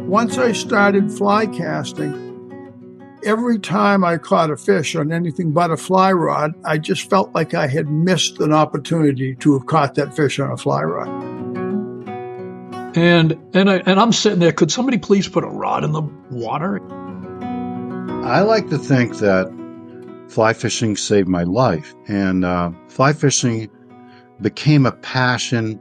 Once I started fly casting, every time I caught a fish on anything but a fly rod, I just felt like I had missed an opportunity to have caught that fish on a fly rod. And I'm sitting there, could somebody please put a rod in the water? I like to think that fly fishing saved my life, and fly fishing became a passion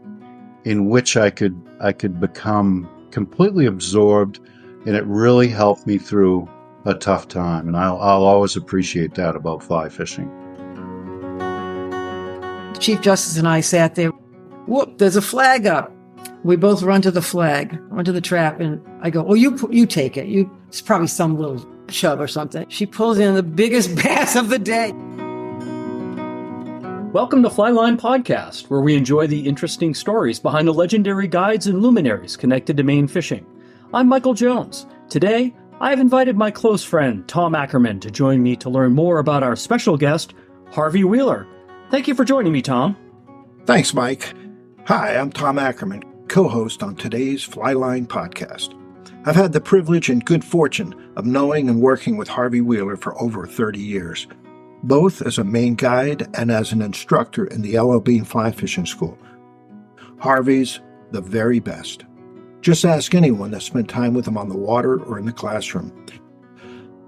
in which I could become completely absorbed, and it really helped me through a tough time, and I'll always appreciate that about fly fishing. The Chief Justice and I sat there. Whoop, there's a flag up. We both run to the flag, run to the trap, and I go, "Oh, you take it. It's probably some little chub or something." She pulls in the biggest bass of the day. Welcome to Flyline Podcast, where we enjoy the interesting stories behind the legendary guides and luminaries connected to Maine fishing. I'm Michael Jones. Today, I have invited my close friend, Tom Ackerman, to join me to learn more about our special guest, Harvey Wheeler. Thank you for joining me, Tom. Thanks, Mike. Hi, I'm Tom Ackerman, co-host on today's Flyline Podcast. I've had the privilege and good fortune of knowing and working with Harvey Wheeler for over 30 years, both as a Maine guide and as an instructor in the LLB Fly Fishing School. Harvey's the very best. Just ask anyone that spent time with him on the water or in the classroom.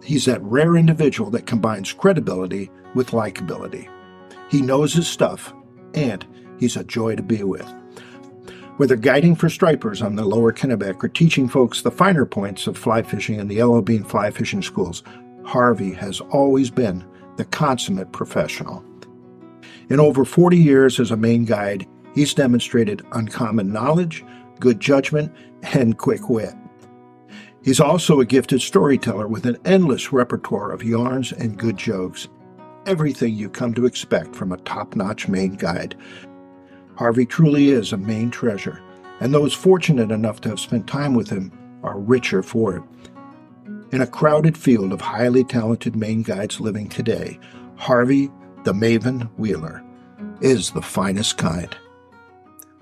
He's that rare individual that combines credibility with likability. He knows his stuff, and he's a joy to be with. Whether guiding for stripers on the lower Kennebago or teaching folks the finer points of fly fishing in the LLB and fly fishing schools, Harvey has always been the consummate professional. In over 40 years as a Maine guide, he's demonstrated uncommon knowledge, good judgment, and quick wit. He's also a gifted storyteller with an endless repertoire of yarns and good jokes. Everything you come to expect from a top-notch Maine guide. Harvey truly is a Maine treasure, and those fortunate enough to have spent time with him are richer for it. In a crowded field of highly talented Maine guides living today, Harvey the Maven Wheeler is the finest kind.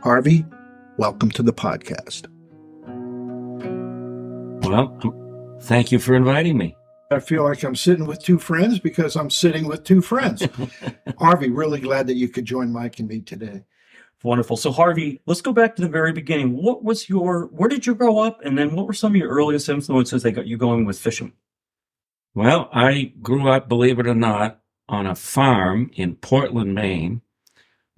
Harvey, welcome to the podcast. Well, thank you for inviting me. I feel like I'm sitting with two friends because I'm sitting with two friends. Harvey, really glad that you could join Mike and me today. Wonderful. So Harvey, let's go back to the very beginning. Where did you grow up? And then what were some of your earliest influences that got you going with fishing? Well, I grew up, believe it or not, on a farm in Portland, Maine,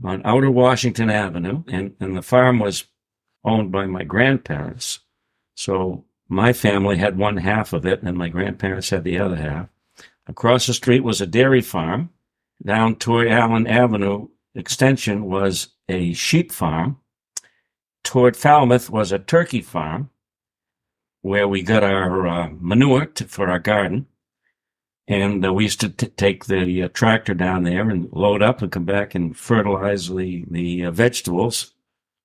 on Outer Washington Avenue. And the farm was owned by my grandparents. So my family had one half of it and my grandparents had the other half. Across the street was a dairy farm. Down toward Allen Avenue Extension was a sheep farm. Toward Falmouth was a turkey farm where we got our manure for our garden. And we used to take the tractor down there and load up and come back and fertilize the vegetables.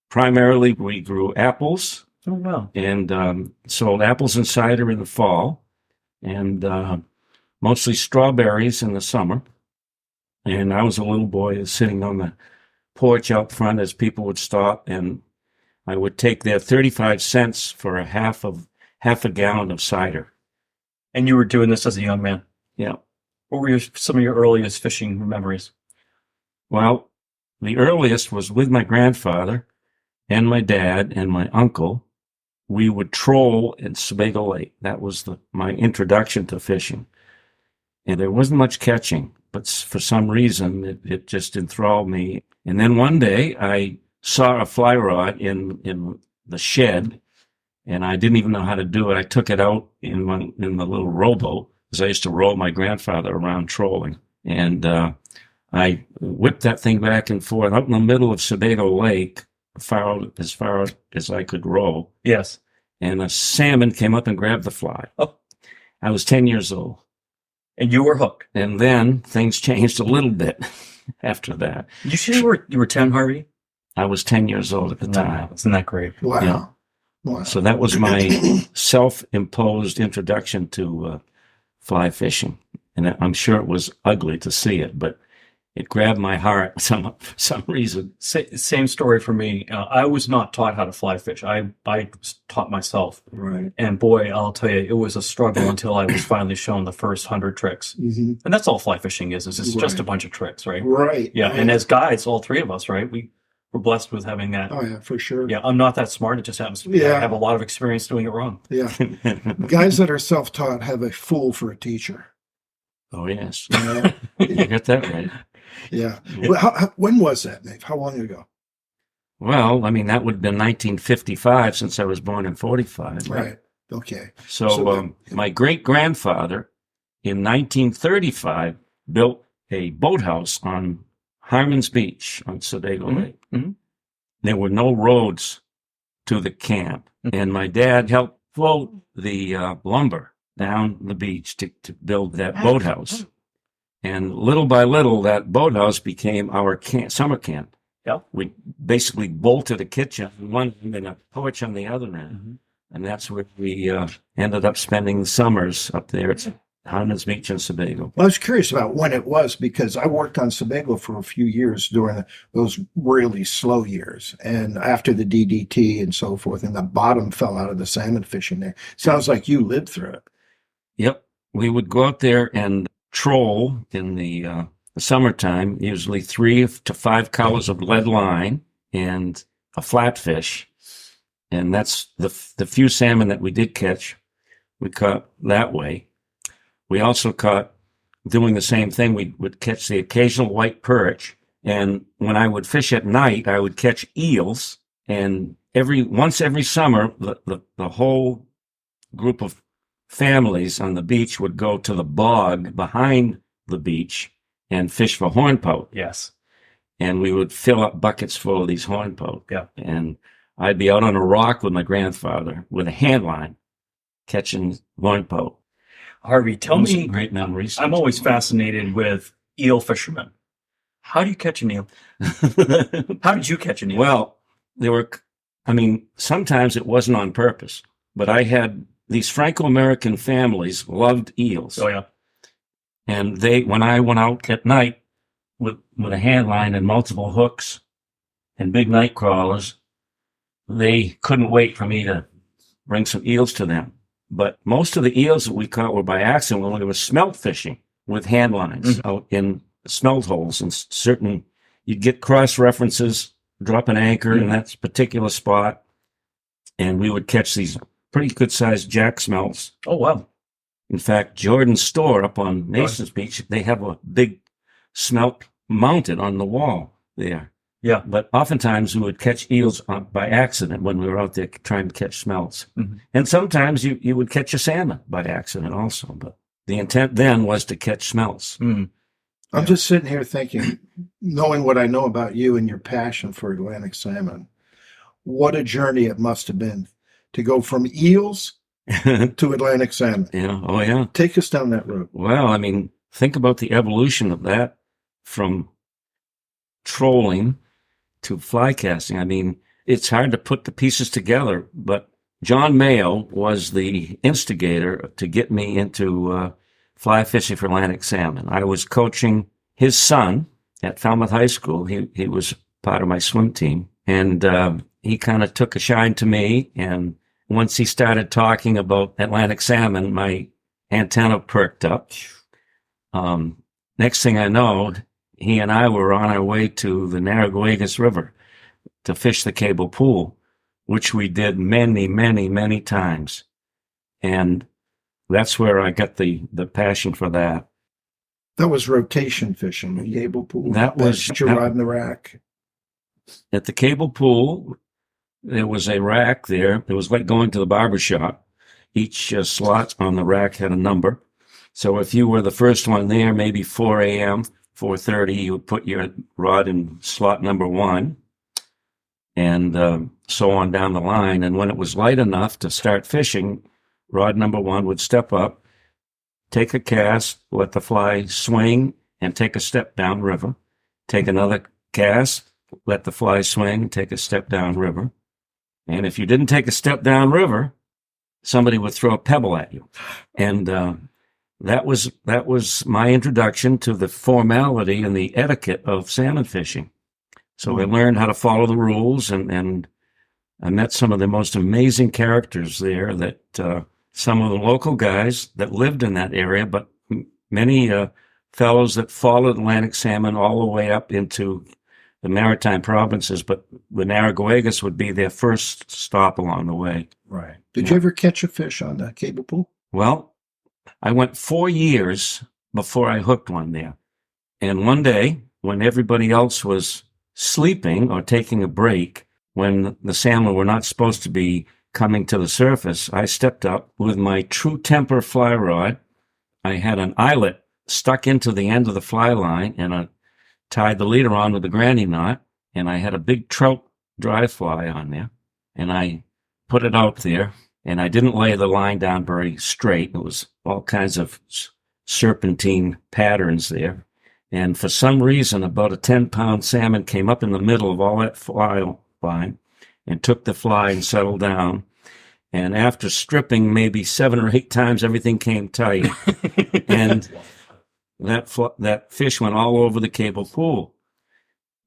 Primarily, we grew apples. Oh, wow. And sold apples and cider in the fall, and mostly strawberries in the summer. And I was a little boy sitting on the porch out front as people would stop, and I would take their 35 cents for half a gallon of cider. And you were doing this as a young man? Yeah. What were some of your earliest fishing memories? Well, the earliest was with my grandfather and my dad and my uncle. We would troll in Sebago Lake. That was my introduction to fishing. And there wasn't much catching, but for some reason, it just enthralled me. And then one day, I saw a fly rod in the shed, and I didn't even know how to do it. I took it out in the little rowboat, because I used to roll my grandfather around trolling. And I whipped that thing back and forth out in the middle of Sebago Lake, as far as I could row. Yes. And a salmon came up and grabbed the fly. Oh. I was 10 years old. And you were hooked. And then things changed a little bit after that. You sure you were 10, Harvey? I was 10 years old at the time. Isn't that great? Wow. Yeah. Wow. So that was my self-imposed introduction to fly fishing. And I'm sure it was ugly to see it, but it grabbed my heart for some reason. Same story for me. I was not taught how to fly fish. I taught myself. Right. And boy, I'll tell you, it was a struggle until I was finally shown the first 100 tricks. Mhm. And that's all fly fishing is it's just a Right. bunch of tricks, right? Right. Yeah. And as guides, all three of us, right? We're blessed with having that. Oh, yeah, for sure. Yeah, I'm not that smart. It just happens to be. Yeah. I have a lot of experience doing it wrong. Yeah. Guys that are self-taught have a fool for a teacher. Oh, yes. Yeah. You got that right. Yeah. Well, when was that, Dave? How long ago? Well, I mean, that would have been 1955 since I was born in 45. Right. Okay. So my great-grandfather in 1935 built a boathouse on Harmon's Beach on Sebago Lake. Mm-hmm. There were no roads to the camp. And my dad helped float the lumber down the beach to build that boathouse. And little by little, that boathouse became our summer camp. Yeah. We basically bolted a kitchen on one end and a porch on the other end. Mhm. And that's where we ended up spending the summers up there at Harmon's Beach in Sebago. Well, I was curious about when it was because I worked on Sebago for a few years during those really slow years. And after the DDT and so forth, and the bottom fell out of the salmon fishing there. Sounds like you lived through it. Yep. We would go out there and troll in the summertime, usually 3 to 5 colors of lead line and a flatfish. And that's the few salmon that we did catch, we caught that way. We also caught, doing the same thing, we would catch the occasional white perch. And when I would fish at night, I would catch eels. And once every summer, the whole group of families on the beach would go to the bog behind the beach and fish for hornpout. Yes. And we would fill up buckets full of these hornpout. Yeah. And I'd be out on a rock with my grandfather with a hand line catching hornpout. Harvey, tell Those are me, great memories. I'm always fascinated with eel fishermen. How do you catch an eel? How did you catch an eel? Well, sometimes it wasn't on purpose, but I had these Franco-American families loved eels. Oh, yeah. And when I went out at night with a hand line and multiple hooks and big night crawlers, they couldn't wait for me to bring some eels to them. But most of the eels that we caught were by accident when we were smelt fishing with hand lines out in smelt holes. And you'd get cross references, drop an anchor in that particular spot, and we would catch these pretty good-sized jack smelts. Oh, wow. In fact, Jordan's store up on Mason's Beach, they have a big smelt mounted on the wall there. Yeah. But oftentimes we would catch eels by accident when we were out there trying to catch smelts. Mm-hmm. And sometimes you would catch a salmon by accident also. But the intent then was to catch smelts. Mm. I'm just sitting here thinking, knowing what I know about you and your passion for Atlantic salmon, what a journey it must have been to go from eels to Atlantic salmon. Yeah. Oh, yeah. Take us down that road. Well, think about the evolution of that from trolling to fly casting. It's hard to put the pieces together, but John Mayo was the instigator to get me into fly fishing for Atlantic salmon. I was coaching his son at Falmouth High School. He was part of my swim team, and he kind of took a shine to me. And once he started talking about Atlantic salmon, my antenna perked up. Next thing I know, he and I were on our way to the Narraguagus River to fish the cable pool, which we did many, many, many times. And that's where I got the passion for that. That was rotation fishing, the cable pool. That was your rod in the rack. At the cable pool, there was a rack there. It was like going to the barber shop. Each slot on the rack had a number. So if you were the first one there, maybe 4 a.m., 4:30, you would put your rod in slot number 1, and so on down the line. And when it was light enough to start fishing, rod number 1 would step up, take a cast, let the fly swing, and take a step down river. Take another cast, let the fly swing, and take a step down river. And if you didn't take a step down river, somebody would throw a pebble at you. And that was my introduction to the formality and the etiquette of salmon fishing. So I learned how to follow the rules, and I met some of the most amazing characters there, that some of the local guys that lived in that area, but many fellows that followed Atlantic salmon all the way up into the maritime provinces, but the Narraguagas would be their first stop along the way. Right. Did you ever catch a fish on the cable pool? Well, I went 4 years before I hooked one there. And one day, when everybody else was sleeping or taking a break, when the salmon were not supposed to be coming to the surface, I stepped up with my true temper fly rod. I had an eyelet stuck into the end of the fly line, and I tied the leader on with a granny knot, and I had a big trout dry fly on there, and I put it out there, and I didn't lay the line down very straight. It was all kinds of serpentine patterns there. And for some reason, about a 10-pound salmon came up in the middle of all that fly line and took the fly and settled down. And after stripping maybe 7 or 8 times, everything came tight. And that fish went all over the cable pool.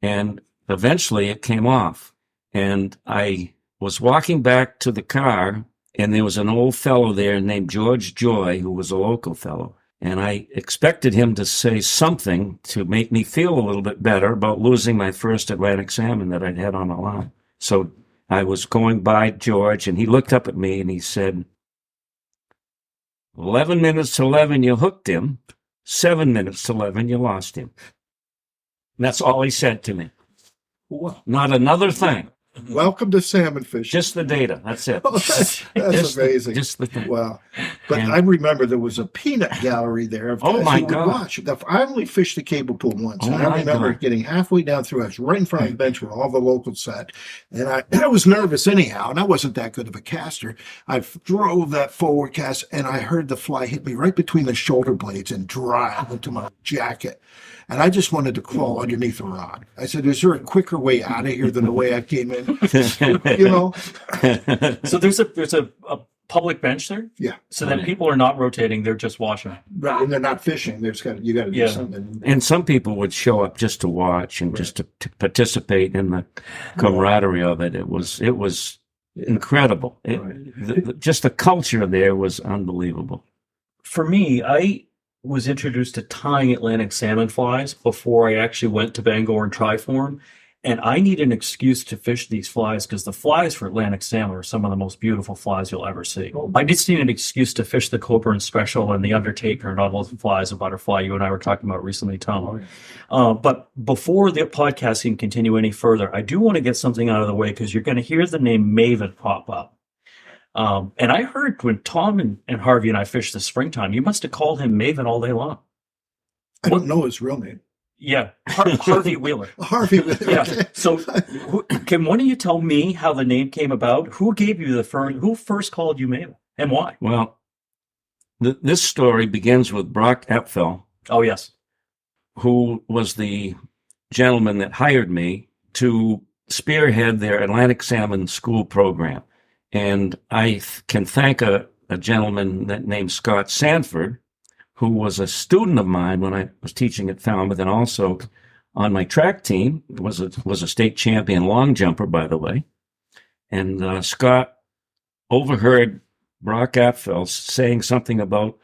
And eventually it came off. And I was walking back to the car, and there was an old fellow there named George Joy, who was a local fellow. And I expected him to say something to make me feel a little bit better about losing my first Atlantic salmon that I'd had on the line. So I was going by George, and he looked up at me and he said, 11 minutes to 11, you hooked him. 7 minutes to 11, you lost him. And that's all he said to me. Not another thing. Welcome to salmon fishing. Just the data. That's it. That's amazing. Just the thing. Wow. But I remember there was a peanut gallery there. Oh, my God. Watch. I only fished the cable pool once. Oh, and I remember getting halfway down through. I was right in front of the bench where all the locals sat. And I was nervous anyhow, and I wasn't that good of a caster. I drove that forward cast, and I heard the fly hit me right between the shoulder blades and drive into my jacket. And I just wanted to crawl underneath a rock. I said, is there a quicker way out of here than the way I came in? You know? So there's a public bench there? Yeah. So then people are not rotating, they're just watching. Right. And they're not fishing. You got to do something. And some people would show up just to watch and just to participate in the camaraderie of it. It was incredible. Just the culture there was unbelievable. For me, I was introduced to tying Atlantic salmon flies before I actually went to Bangor and Triform. And I need an excuse to fish these flies because the flies for Atlantic salmon are some of the most beautiful flies you'll ever see. I just need an excuse to fish the Cobra and Special and the Undertaker and all those flies, the butterfly you and I were talking about recently, Tom. But before the podcast can continue any further, I do want to get something out of the way because you're going to hear the name Maven pop up. And I heard when Tom and Harvey and I fished this springtime, you must have called him Maven all day long. I don't know his real name. Yeah, Harvey Wheeler. Harvey Wheeler. Yeah. So, can one of you tell me how the name came about? Who gave you who first called you Maven, and why? Well, this story begins with Brock Epfel. Oh, yes. Who was the gentleman that hired me to spearhead their Atlantic salmon school program. And I can thank a gentleman named Scott Sanford, who was a student of mine when I was teaching at Falmouth, and also on my track team, was a state champion long jumper, by the way. And Scott overheard Brock Apfel saying something about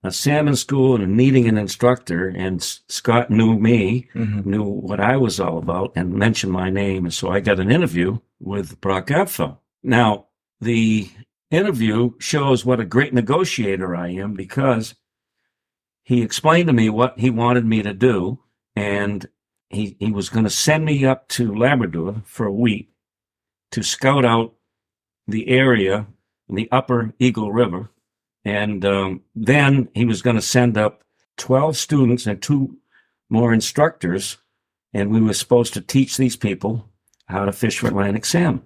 a salmon school and needing an instructor, and Scott knew me, knew what I was all about, and mentioned my name, and so I got an interview with Brock Apfel. Now, the interview shows what a great negotiator I am, because he explained to me what he wanted me to do, and he was going to send me up to Labrador for a week to scout out the area in the upper Eagle River. And then he was going to send up 12 students and 2 more instructors, and we were supposed to teach these people how to fish for Atlantic salmon.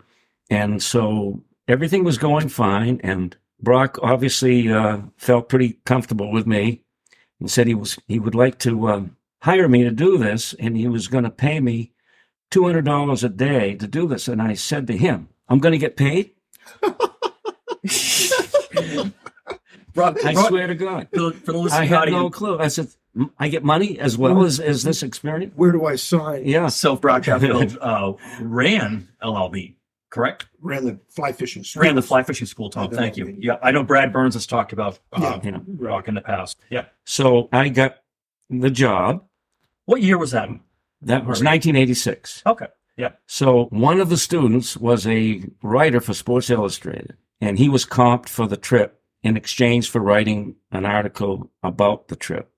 And so everything was going fine, and Brock obviously felt pretty comfortable with me and said he would like to hire me to do this, and he was going to pay me $200 a day to do this. And I said to him, I'm going to get paid? I swear to God. For the I listening had audience, no clue. I said, I get money as well as this experience? Where do I sign? Yeah. Self-broadcast field ran LLB, correct? Ran the fly fishing school. Ran the fly fishing school, Tom. Thank you. Yeah, I know Brad Burns has talked about Rock in the past. Yeah. So I got the job. What year was that? That was 1986. Okay. Yeah. So one of the students was a writer for Sports Illustrated, and he was comped for the trip in exchange for writing an article about the trip.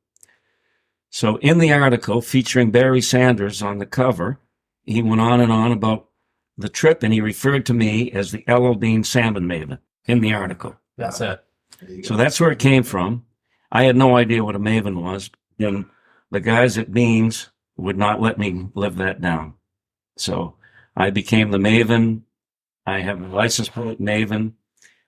So in the article featuring Barry Sanders on the cover, he went on and on about the trip, and he referred to me as the L.L. Bean Salmon Maven in the article. That's it. So that's where it came from. I had no idea what a Maven was, and the guys at Beans would not let me live that down. So I became the Maven. I have a license plate Maven.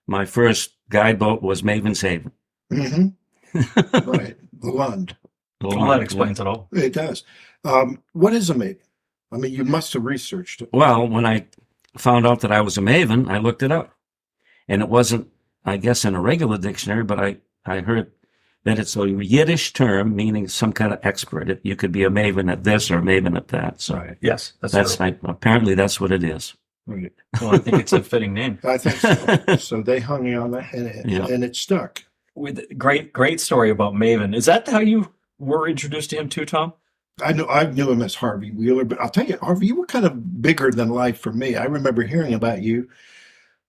My first guide boat was Maven's Haven. Mm-hmm. Right. The Lund. Well, that explains it all. It does. What is a Maven? I mean, you must have researched it. Well, when I found out that I was a Maven, I looked it up. And it wasn't, I guess, in a regular dictionary, but I heard that it's a Yiddish term meaning some kind of expert. You could be a Maven at this or a Maven at that. So Right. Yes. apparently that's what it is. Right. Well, I think it's a fitting name. I think so. So they hung you on that, and it stuck. With great story about Maven. Is that how you were introduced to him too, Tom? I knew him as Harvey Wheeler, but I'll tell you, Harvey, you were kind of bigger than life for me. I remember hearing about you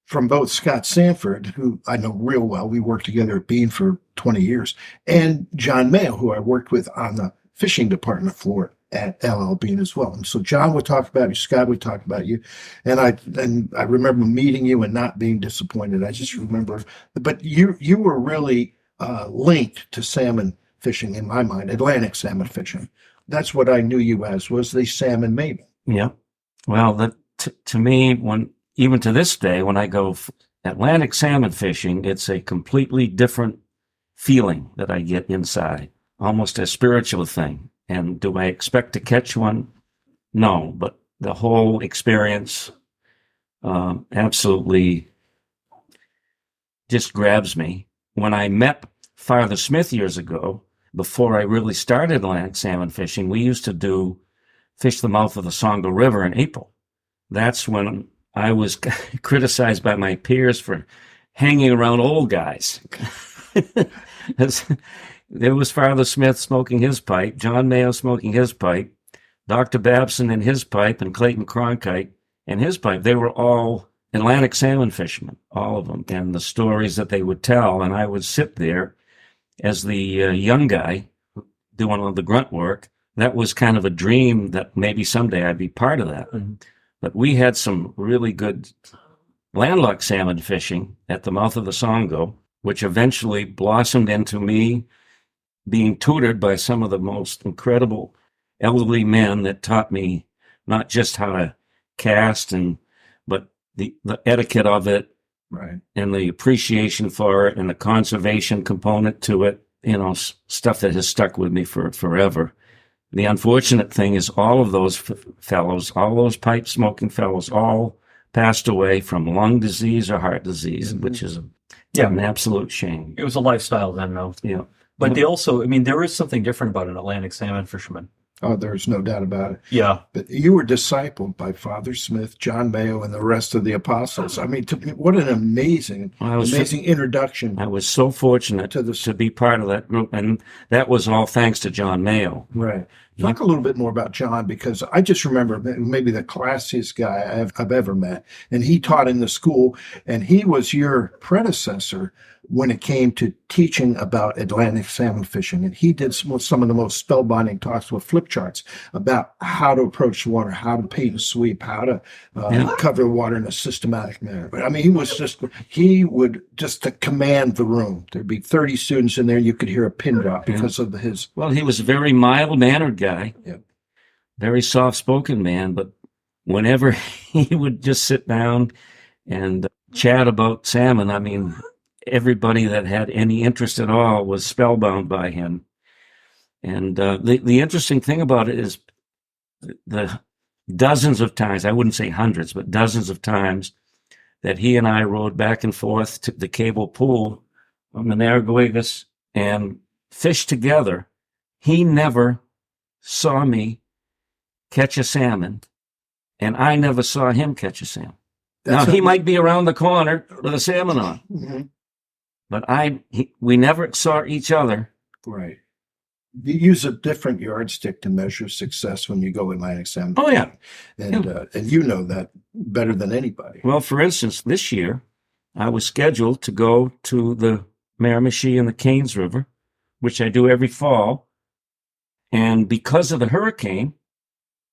from both Scott Sanford, who I know real well. We worked together at Bean for 20 years, and John Mayo, who I worked with on the fishing department floor at LL Bean as well. And so John would talk about you, Scott would talk about you, and I remember meeting you and not being disappointed. I just remember, but you were really linked to salmon fishing in my mind, Atlantic salmon fishing. That's what I knew you as, was the Salmon Maven. Yeah. Well, to me, even to this day, when I go Atlantic salmon fishing, it's a completely different feeling that I get inside, almost a spiritual thing. And do I expect to catch one? No, but the whole experience absolutely just grabs me. When I met Father Smith years ago, before I really started Atlantic salmon fishing, we used to fish the mouth of the Songo River in April. That's when I was criticized by my peers for hanging around old guys. There was Father Smith smoking his pipe, John Mayo smoking his pipe, Dr. Babson and his pipe, and Clayton Cronkite and his pipe. They were all Atlantic salmon fishermen, all of them, and the stories that they would tell. And I would sit there as the young guy doing all the grunt work. That was kind of a dream that maybe someday I'd be part of that. Mm-hmm. But we had some really good landlocked salmon fishing at the mouth of the Songo, which eventually blossomed into me being tutored by some of the most incredible elderly men that taught me not just how to cast but the etiquette of it, right, and the appreciation for it and the conservation component to it, stuff that has stuck with me for forever. The unfortunate thing is all of those fellows, all those pipe smoking fellows, all passed away from lung disease or heart disease, mm-hmm. which is an absolute shame. It was a lifestyle then, though. Yeah. But they also, there is something different about an Atlantic salmon fisherman. Oh, there's no doubt about it. Yeah. But you were discipled by Father Smith, John Mayo, and the rest of the apostles. I mean, what an amazing introduction. I was so fortunate to be part of that group, and that was all thanks to John Mayo. Right. Talk a little bit more about John, because I just remember maybe the classiest guy I've ever met, and he taught in the school, and he was your predecessor when it came to teaching about Atlantic salmon fishing. And he did some of the most spellbinding talks with flip charts about how to approach the water, how to bait and sweep, how to cover the water in a systematic manner. But I mean, he would just to command the room. There'd be 30 students in there. You could hear a pin drop because of his. Well, he was a very mild-mannered guy, very soft-spoken man, but whenever he would just sit down and chat about salmon, I mean, everybody that had any interest at all was spellbound by him. And the interesting thing about it is the dozens of times, I wouldn't say hundreds, but dozens of times that he and I rode back and forth to the cable pool on the Narragansett and fished together. He never saw me catch a salmon, and I never saw him catch a salmon. Now, he might be around the corner with a salmon on, but we never saw each other. Right. You use a different yardstick to measure success when you go Atlantic salmon. Oh, yeah. And you know that better than anybody. Well, for instance, this year, I was scheduled to go to the Miramichi and the Canes River, which I do every fall. And because of the hurricane,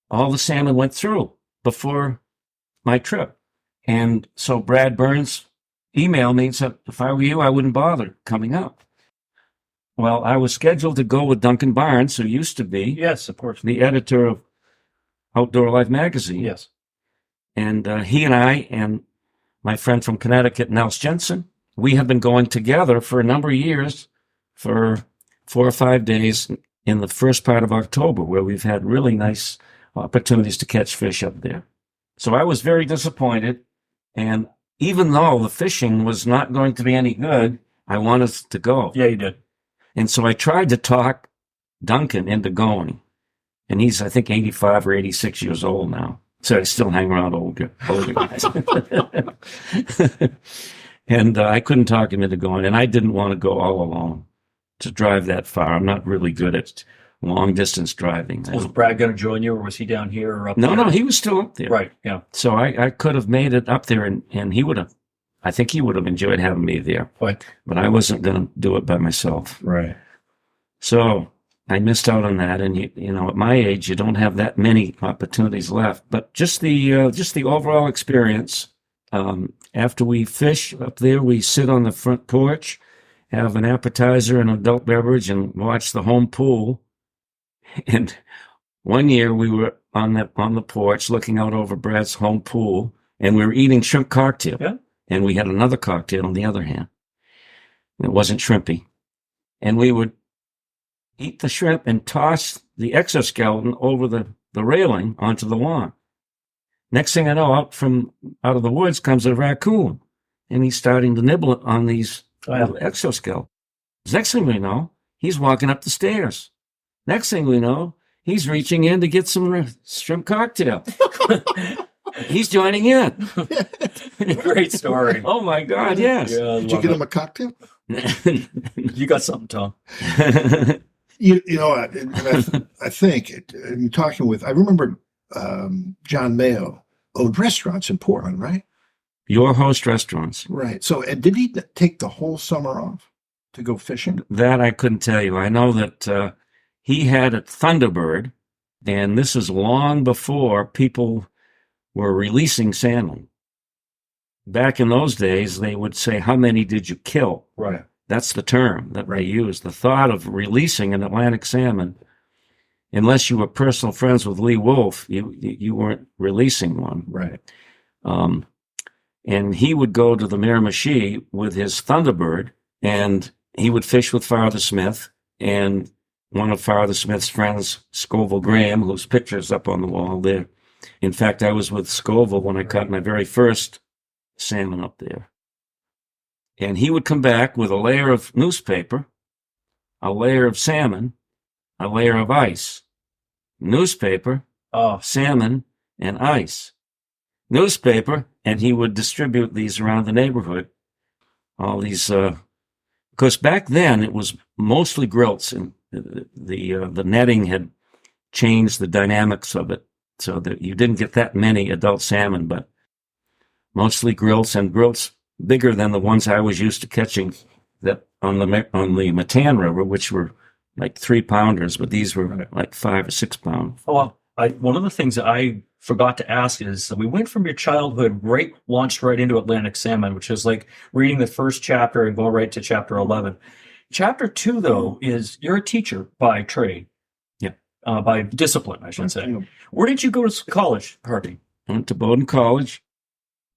all the salmon went through before my trip. And so Brad Burns emailed me and said, if I were you, I wouldn't bother coming up. Well, I was scheduled to go with Duncan Barnes, who used to be, Yes, of course. the editor of Outdoor Life magazine. Yes. And he and I and my friend from Connecticut, Nels Jensen, we have been going together for a number of years for 4 or 5 days in the first part of October, where we've had really nice opportunities to catch fish up there. So I was very disappointed. And even though the fishing was not going to be any good, I wanted to go. Yeah, you did. And so I tried to talk Duncan into going. And he's, I think, 85 or 86 years old now. So I still hang around older guys. And I couldn't talk him into going. And I didn't want to go all alone to drive that far. I'm not really good at long distance driving. Was Brad going to join you, or was he down here or up there? No, he was still up there. Right, yeah. So I could have made it up there, and he would have, I think he would have enjoyed having me there. But I wasn't going to do it by myself. right. So I missed out on that. And, you know, at my age, you don't have that many opportunities left. But just the overall experience, after we fish up there, we sit on the front porch, have an appetizer and adult beverage, and watch the home pool. And one year we were on the porch looking out over Brad's home pool, and we were eating shrimp cocktail. Yeah. And we had another cocktail on the other hand. It wasn't shrimpy. And we would eat the shrimp and toss the exoskeleton over the railing onto the lawn. Next thing I know, out of the woods comes a raccoon, and he's starting to nibble on these exoskeletons. Next thing we know, he's walking up the stairs. Next thing we know, he's reaching in to get some shrimp cocktail. He's joining in. Great story. Oh, my God, yes. Yeah, Did you get him a cocktail? You got something, Tom. You know, I think in talking with, I remember John Mayo owned restaurants in Portland, right? Your Host Restaurants. Right. So, and did he take the whole summer off to go fishing? That I couldn't tell you. I know that he had a Thunderbird, and this is long before people were releasing salmon. Back in those days, they would say, how many did you kill? Right. That's the term that they used. The thought of releasing an Atlantic salmon, unless you were personal friends with Lee Wolf, you weren't releasing one. Right. And he would go to the Miramichi with his Thunderbird, and he would fish with Father Smith, and one of Father Smith's friends, Scoville Graham, whose picture's up on the wall there. In fact, I was with Scoville when I caught my very first salmon up there. And he would come back with a layer of newspaper, a layer of salmon, a layer of ice. Newspaper, salmon, and ice. Newspaper, and he would distribute these around the neighborhood. All these, because back then it was mostly grills, and the netting had changed the dynamics of it, so that you didn't get that many adult salmon, but mostly grills, and grills bigger than the ones I was used to catching that on the Matan River, which were like 3-pounders, but these were like 5 or 6 pound. Oh, one of the things that I forgot to ask is we went from your childhood launched right into Atlantic salmon, which is like reading the first chapter and go right to chapter 11. Chapter 2, though, is you're a teacher by trade. Yeah. By discipline, I should say. Where did you go to college, Harvey? I went to Bowdoin College,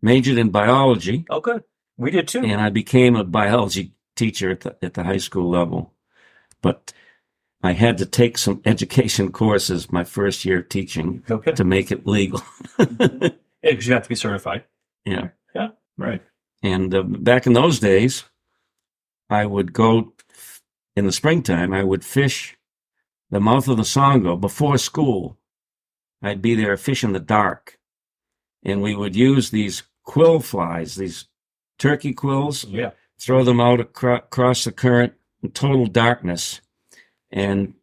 majored in biology. Oh, good. We did too. And I became a biology teacher at the high school level. But I had to take some education courses my first year teaching to make it legal. Yeah, because you have to be certified. Yeah. Yeah. Right. And back in those days, I would go in the springtime, I would fish the mouth of the Songo before school. I'd be there fishing in the dark. And we would use these quill flies, these turkey quills, throw them out across the current in total darkness. And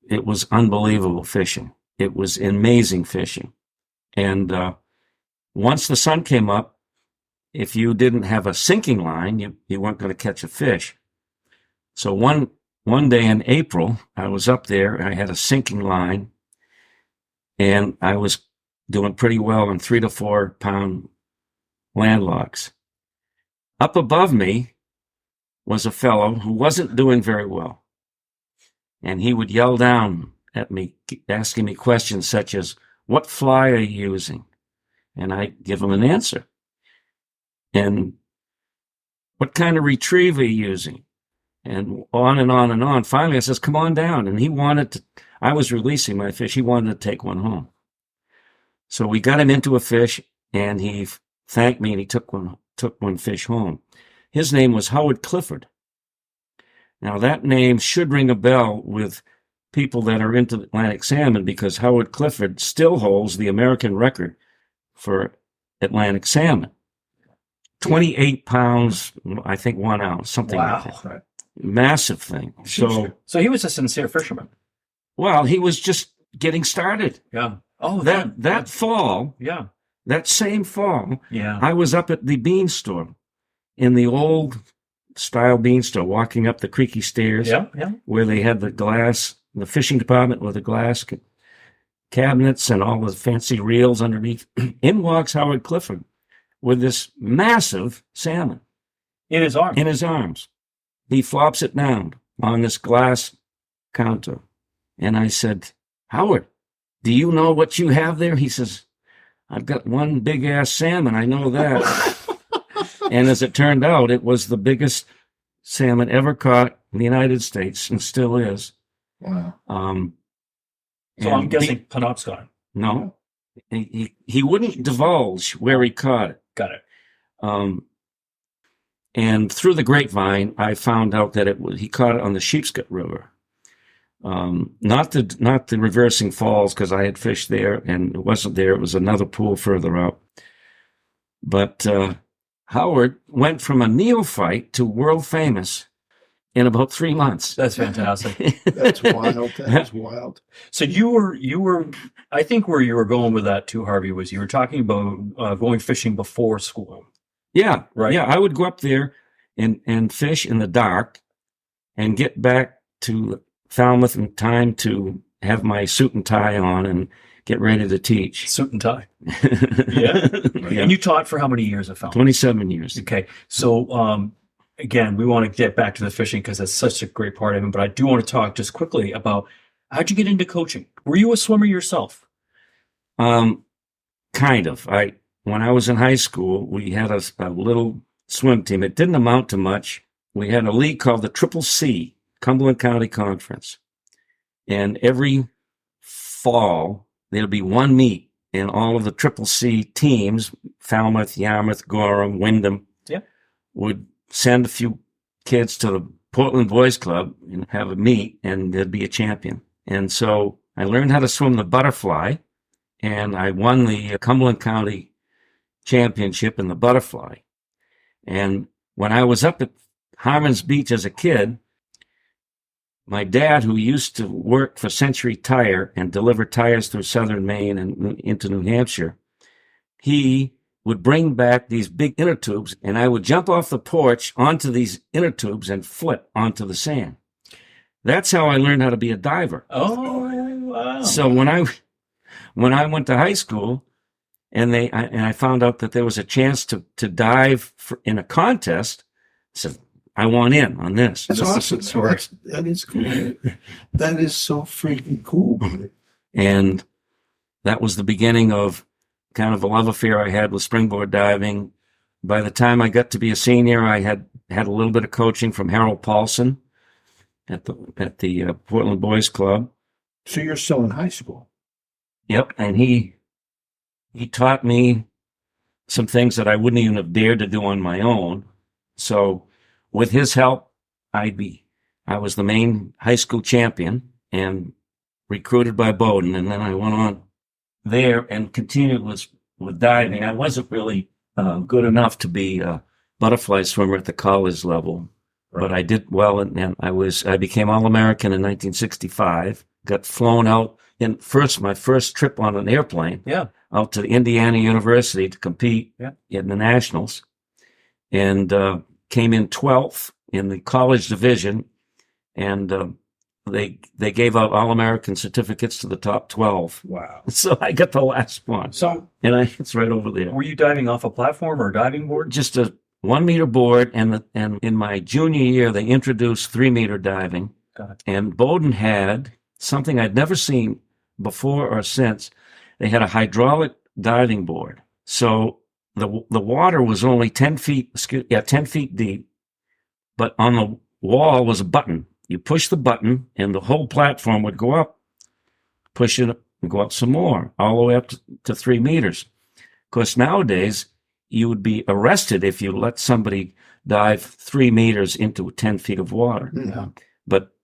it was unbelievable fishing. It was amazing fishing. And once the sun came up, if you didn't have a sinking line, you weren't going to catch a fish. So one day in April, I was up there and I had a sinking line, and I was doing pretty well on 3 to 4 pound landlocks. Up above me was a fellow who wasn't doing very well. And he would yell down at me, asking me questions such as, "What fly are you using?" And I give him an answer. And "What kind of retriever are you using?" And on and on and on. Finally, I says, "Come on down." And I was releasing my fish. He wanted to take one home. So we got him into a fish, and he thanked me, and he took one fish home. His name was Howard Clifford. Now, that name should ring a bell with people that are into Atlantic salmon, because Howard Clifford still holds the American record for Atlantic salmon. 28 pounds, I think 1 ounce, something like that. Massive thing. So he was a sincere fisherman. Well, he was just getting started. Yeah. Oh, that fall. Yeah. That same fall. Yeah. I was up at the bean store, in the old style bean store, walking up the creaky stairs. Yeah. Where they had the fishing department with the glass cabinets and all the fancy reels underneath. In walks Howard Clifford with this massive salmon. In his arms. In his arms. He flops it down on this glass counter. And I said, "Howard, do you know what you have there?" He says, "I've got one big ass salmon. I know that." And as it turned out, it was the biggest salmon ever caught in the United States, and still is. Wow. So I'm guessing Penobscot. No. He wouldn't divulge where he caught it. Got it. And through the grapevine, I found out that he caught it on the Sheepscot River. Not the Reversing Falls, because I had fished there and it wasn't there. It was another pool further out. But Howard went from a neophyte to world famous in about 3 months. That's fantastic. That's wild. That is wild. So you were, I think where you were going with that too, Harvey, was you were talking about going fishing before school. Yeah. Right. Yeah. I would go up there and fish in the dark and get back to Falmouth in time to have my suit and tie on and get ready to teach. Suit and tie. Yeah. Yeah. And you taught for how many years at Falmouth? 27 years. Okay. So, again, we want to get back to the fishing because that's such a great part of it. But I do want to talk just quickly about how'd you get into coaching? Were you a swimmer yourself? Kind of. When I was in high school, we had a little swim team. It didn't amount to much. We had a league called the Triple C, Cumberland County Conference. And every fall, there'll be one meet, and all of the Triple C teams, Falmouth, Yarmouth, Gorham, Wyndham, would send a few kids to the Portland Boys Club and have a meet, and there'd be a champion. And so I learned how to swim the butterfly, and I won the Cumberland County Championship in the butterfly. And when I was up at Harmon's Beach as a kid, my dad, who used to work for Century Tire and deliver tires through southern Maine and into New Hampshire, he would bring back these big inner tubes, and I would jump off the porch onto these inner tubes and flip onto the sand. That's how I learned how to be a diver. Oh, wow. So when I went to high school, and I found out that there was a chance to dive in a contest, I said, I want in on this. That's awesome. That is cool. That is so freaking cool. And that was the beginning of kind of a love affair I had with springboard diving. By the time I got to be a senior, I had a little bit of coaching from Harold Paulson at the Portland Boys Club. So you're still in high school? Yep, and he taught me some things that I wouldn't even have dared to do on my own. So with his help, I was the Maine high school champion and recruited by Bowdoin. And then I went on there and continued with diving. I wasn't really good enough to be a butterfly swimmer at the college level, but I did well. And I became All-American in 1965, got flown out my first trip on an airplane out to Indiana University to compete in the nationals, and came in 12th in the college division. And they gave out All-American certificates to the top 12. Wow. So I got the last one. So, it's right over there. were you diving off a platform or a diving board? Just a 1 meter board. And in my junior year, they introduced 3 meter diving. Got it. And Bowdoin had something I'd never seen before or since. They had a hydraulic diving board. So the water was only 10 feet deep, but on the wall was a button. You push the button and the whole platform would go up, push it and go up some more, all the way up to 3 meters. Of course, nowadays, you would be arrested if you let somebody dive 3 meters into 10 feet of water. Yeah. But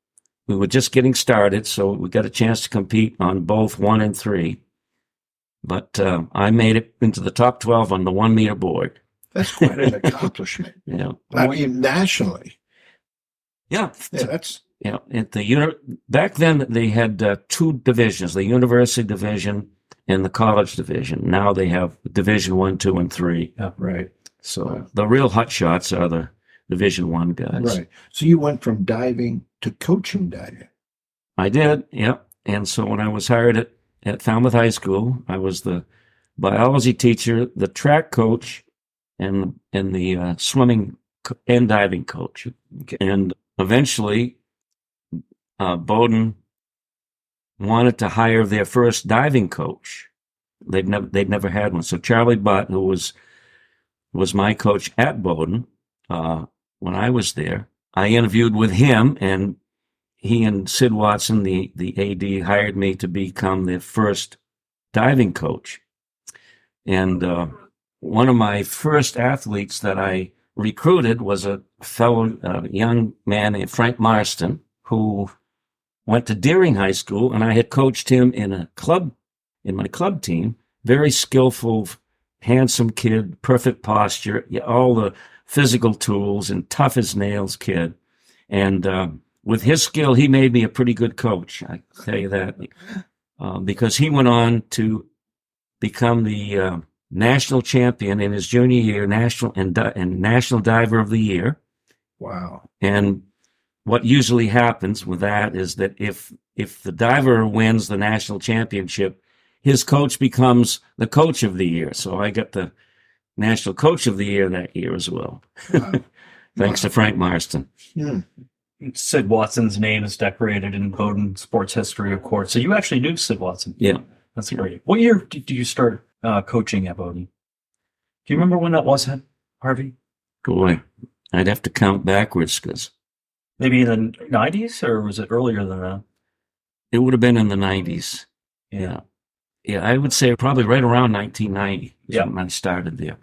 we were just getting started, so we got a chance to compete on both 1 and 3. But I made it into the top 12 on the 1 meter board. That's quite an accomplishment. Yeah. I mean, nationally. Yeah. That's Back then they had 2 divisions, the university division and the college division. Now they have Division 1, 2, and 3. Yeah, right. So the real hot shots are the Division 1 guys. right. So you went from diving to coaching diving. I did, yeah. And so when I was hired at Falmouth High School, I was the biology teacher, the track coach, and the swimming and diving coach. Okay. And eventually, Bowdoin wanted to hire their first diving coach. They'd never had one. So Charlie Butt, who was my coach at Bowdoin when I was there, I interviewed with him, and he and Sid Watson, the AD, hired me to become their first diving coach. And one of my first athletes that I recruited was a fellow young man named Frank Marston, who went to Deering High School, and I had coached him in my club team. Very skillful, handsome kid, perfect posture, all the physical tools, and tough as nails kid. And with his skill, he made me a pretty good coach. I can tell you that, because he went on to become the national champion in his junior year, national diver of the year. Wow. And what usually happens with that is that if the diver wins the national championship, his coach becomes the coach of the year. So I got the national coach of the year that year as well. Wow. Thanks to Frank Marston. Hmm. Sid Watson's name is decorated in Bowdoin sports history, of course. So you actually knew Sid Watson. Yeah. That's great. What year did you start coaching at Bowdoin? Do you remember when that was, Harvey? Boy, I'd have to count backwards because Maybe in the 90s, or was it earlier than that? it would have been in the 90s. Yeah. Yeah, I would say probably right around 1990 is when I started there.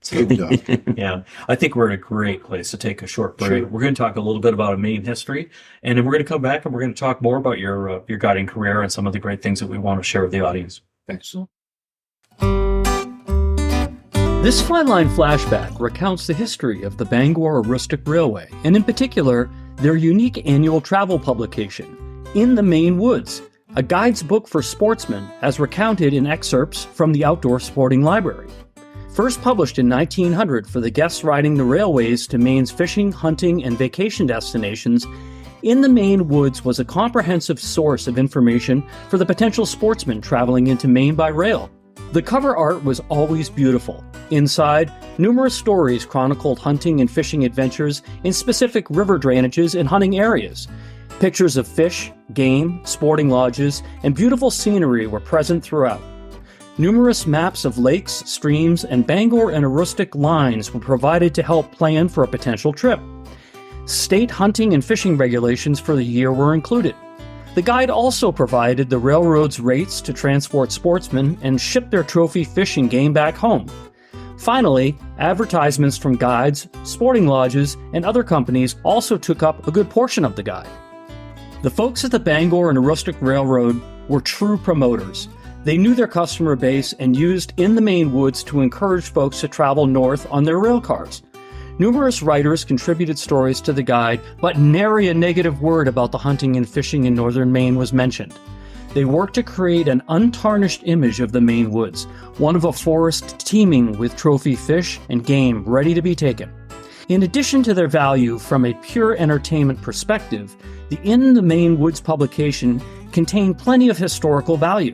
Good job. Yeah. I think we're in a great place to take a short break. Sure. We're going to talk a little bit about Maine history, and then we're going to come back and we're going to talk more about your guiding career and some of the great things that we want to share with the audience. Thanks. This Flyline Flashback recounts the history of the Bangor Aroostook Railway, and in particular, their unique annual travel publication, In the Maine Woods, a guide's book for sportsmen as recounted in excerpts from the Outdoor Sporting Library. First published in 1900 for the guests riding the railways to Maine's fishing, hunting, and vacation destinations, In the Maine Woods was a comprehensive source of information for the potential sportsman traveling into Maine by rail. The cover art was always beautiful. Inside, numerous stories chronicled hunting and fishing adventures in specific river drainages and hunting areas. Pictures of fish, game, sporting lodges, and beautiful scenery were present throughout. Numerous maps of lakes, streams, and Bangor and Aroostook lines were provided to help plan for a potential trip. State hunting and fishing regulations for the year were included. The guide also provided the railroad's rates to transport sportsmen and ship their trophy fish and game back home. Finally, advertisements from guides, sporting lodges, and other companies also took up a good portion of the guide. The folks at the Bangor and Aroostook Railroad were true promoters. They knew their customer base and used In the Maine Woods to encourage folks to travel north on their rail cars. Numerous writers contributed stories to the guide, but nary a negative word about the hunting and fishing in northern Maine was mentioned. They worked to create an untarnished image of the Maine woods, one of a forest teeming with trophy fish and game ready to be taken. In addition to their value from a pure entertainment perspective, the In the Maine Woods publication contained plenty of historical value.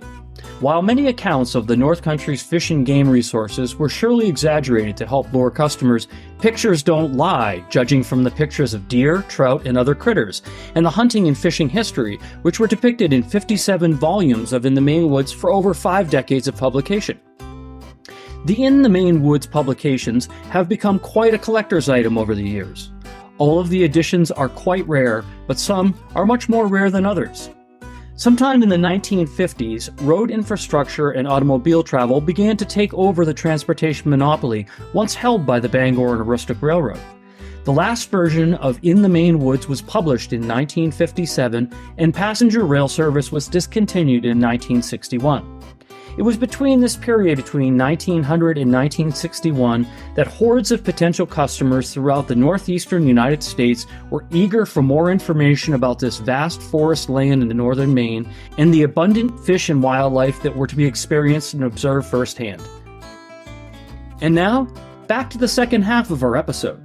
While many accounts of the North Country's fish and game resources were surely exaggerated to help lure customers, pictures don't lie, judging from the pictures of deer, trout, and other critters, and the hunting and fishing history, which were depicted in 57 volumes of In the Maine Woods for over 5 decades of publication. The In the Maine Woods publications have become quite a collector's item over the years. All of the editions are quite rare, but some are much more rare than others. Sometime in the 1950s, road infrastructure and automobile travel began to take over the transportation monopoly once held by the Bangor and Aroostook Railroad. The last version of In the Maine Woods was published in 1957, and passenger rail service was discontinued in 1961. It was between this period between 1900 and 1961 that hordes of potential customers throughout the northeastern United States were eager for more information about this vast forest land in northern Maine and the abundant fish and wildlife that were to be experienced and observed firsthand. And now, back to the second half of our episode.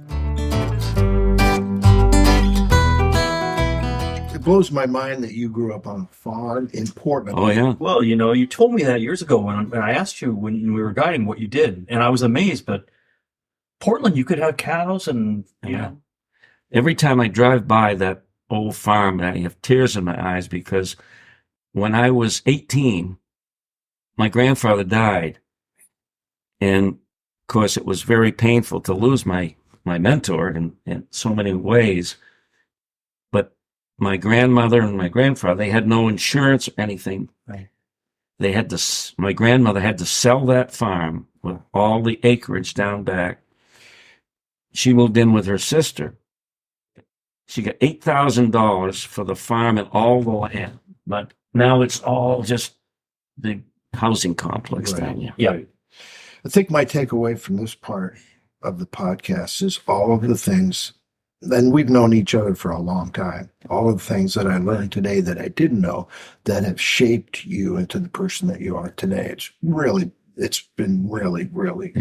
It blows my mind that you grew up on a farm in Portland. Oh, yeah. Well, you told me that years ago when I asked you when we were guiding what you did, and I was amazed, but Portland, you could have cows and, Yeah. Every time I drive by that old farm, I have tears in my eyes because when I was 18, my grandfather died. And of course, it was very painful to lose my mentor in so many ways. But my grandmother and my grandfather, they had no insurance or anything. Right. My grandmother had to sell that farm with all the acreage down back. She moved in with her sister. She got $8,000 for the farm and all the land, but now it's all just the housing complex down here. Yeah. I think my takeaway from this part of the podcast is all of the things, and we've known each other for a long time, all of the things that I learned today that I didn't know that have shaped you into the person that you are today. It's been really, really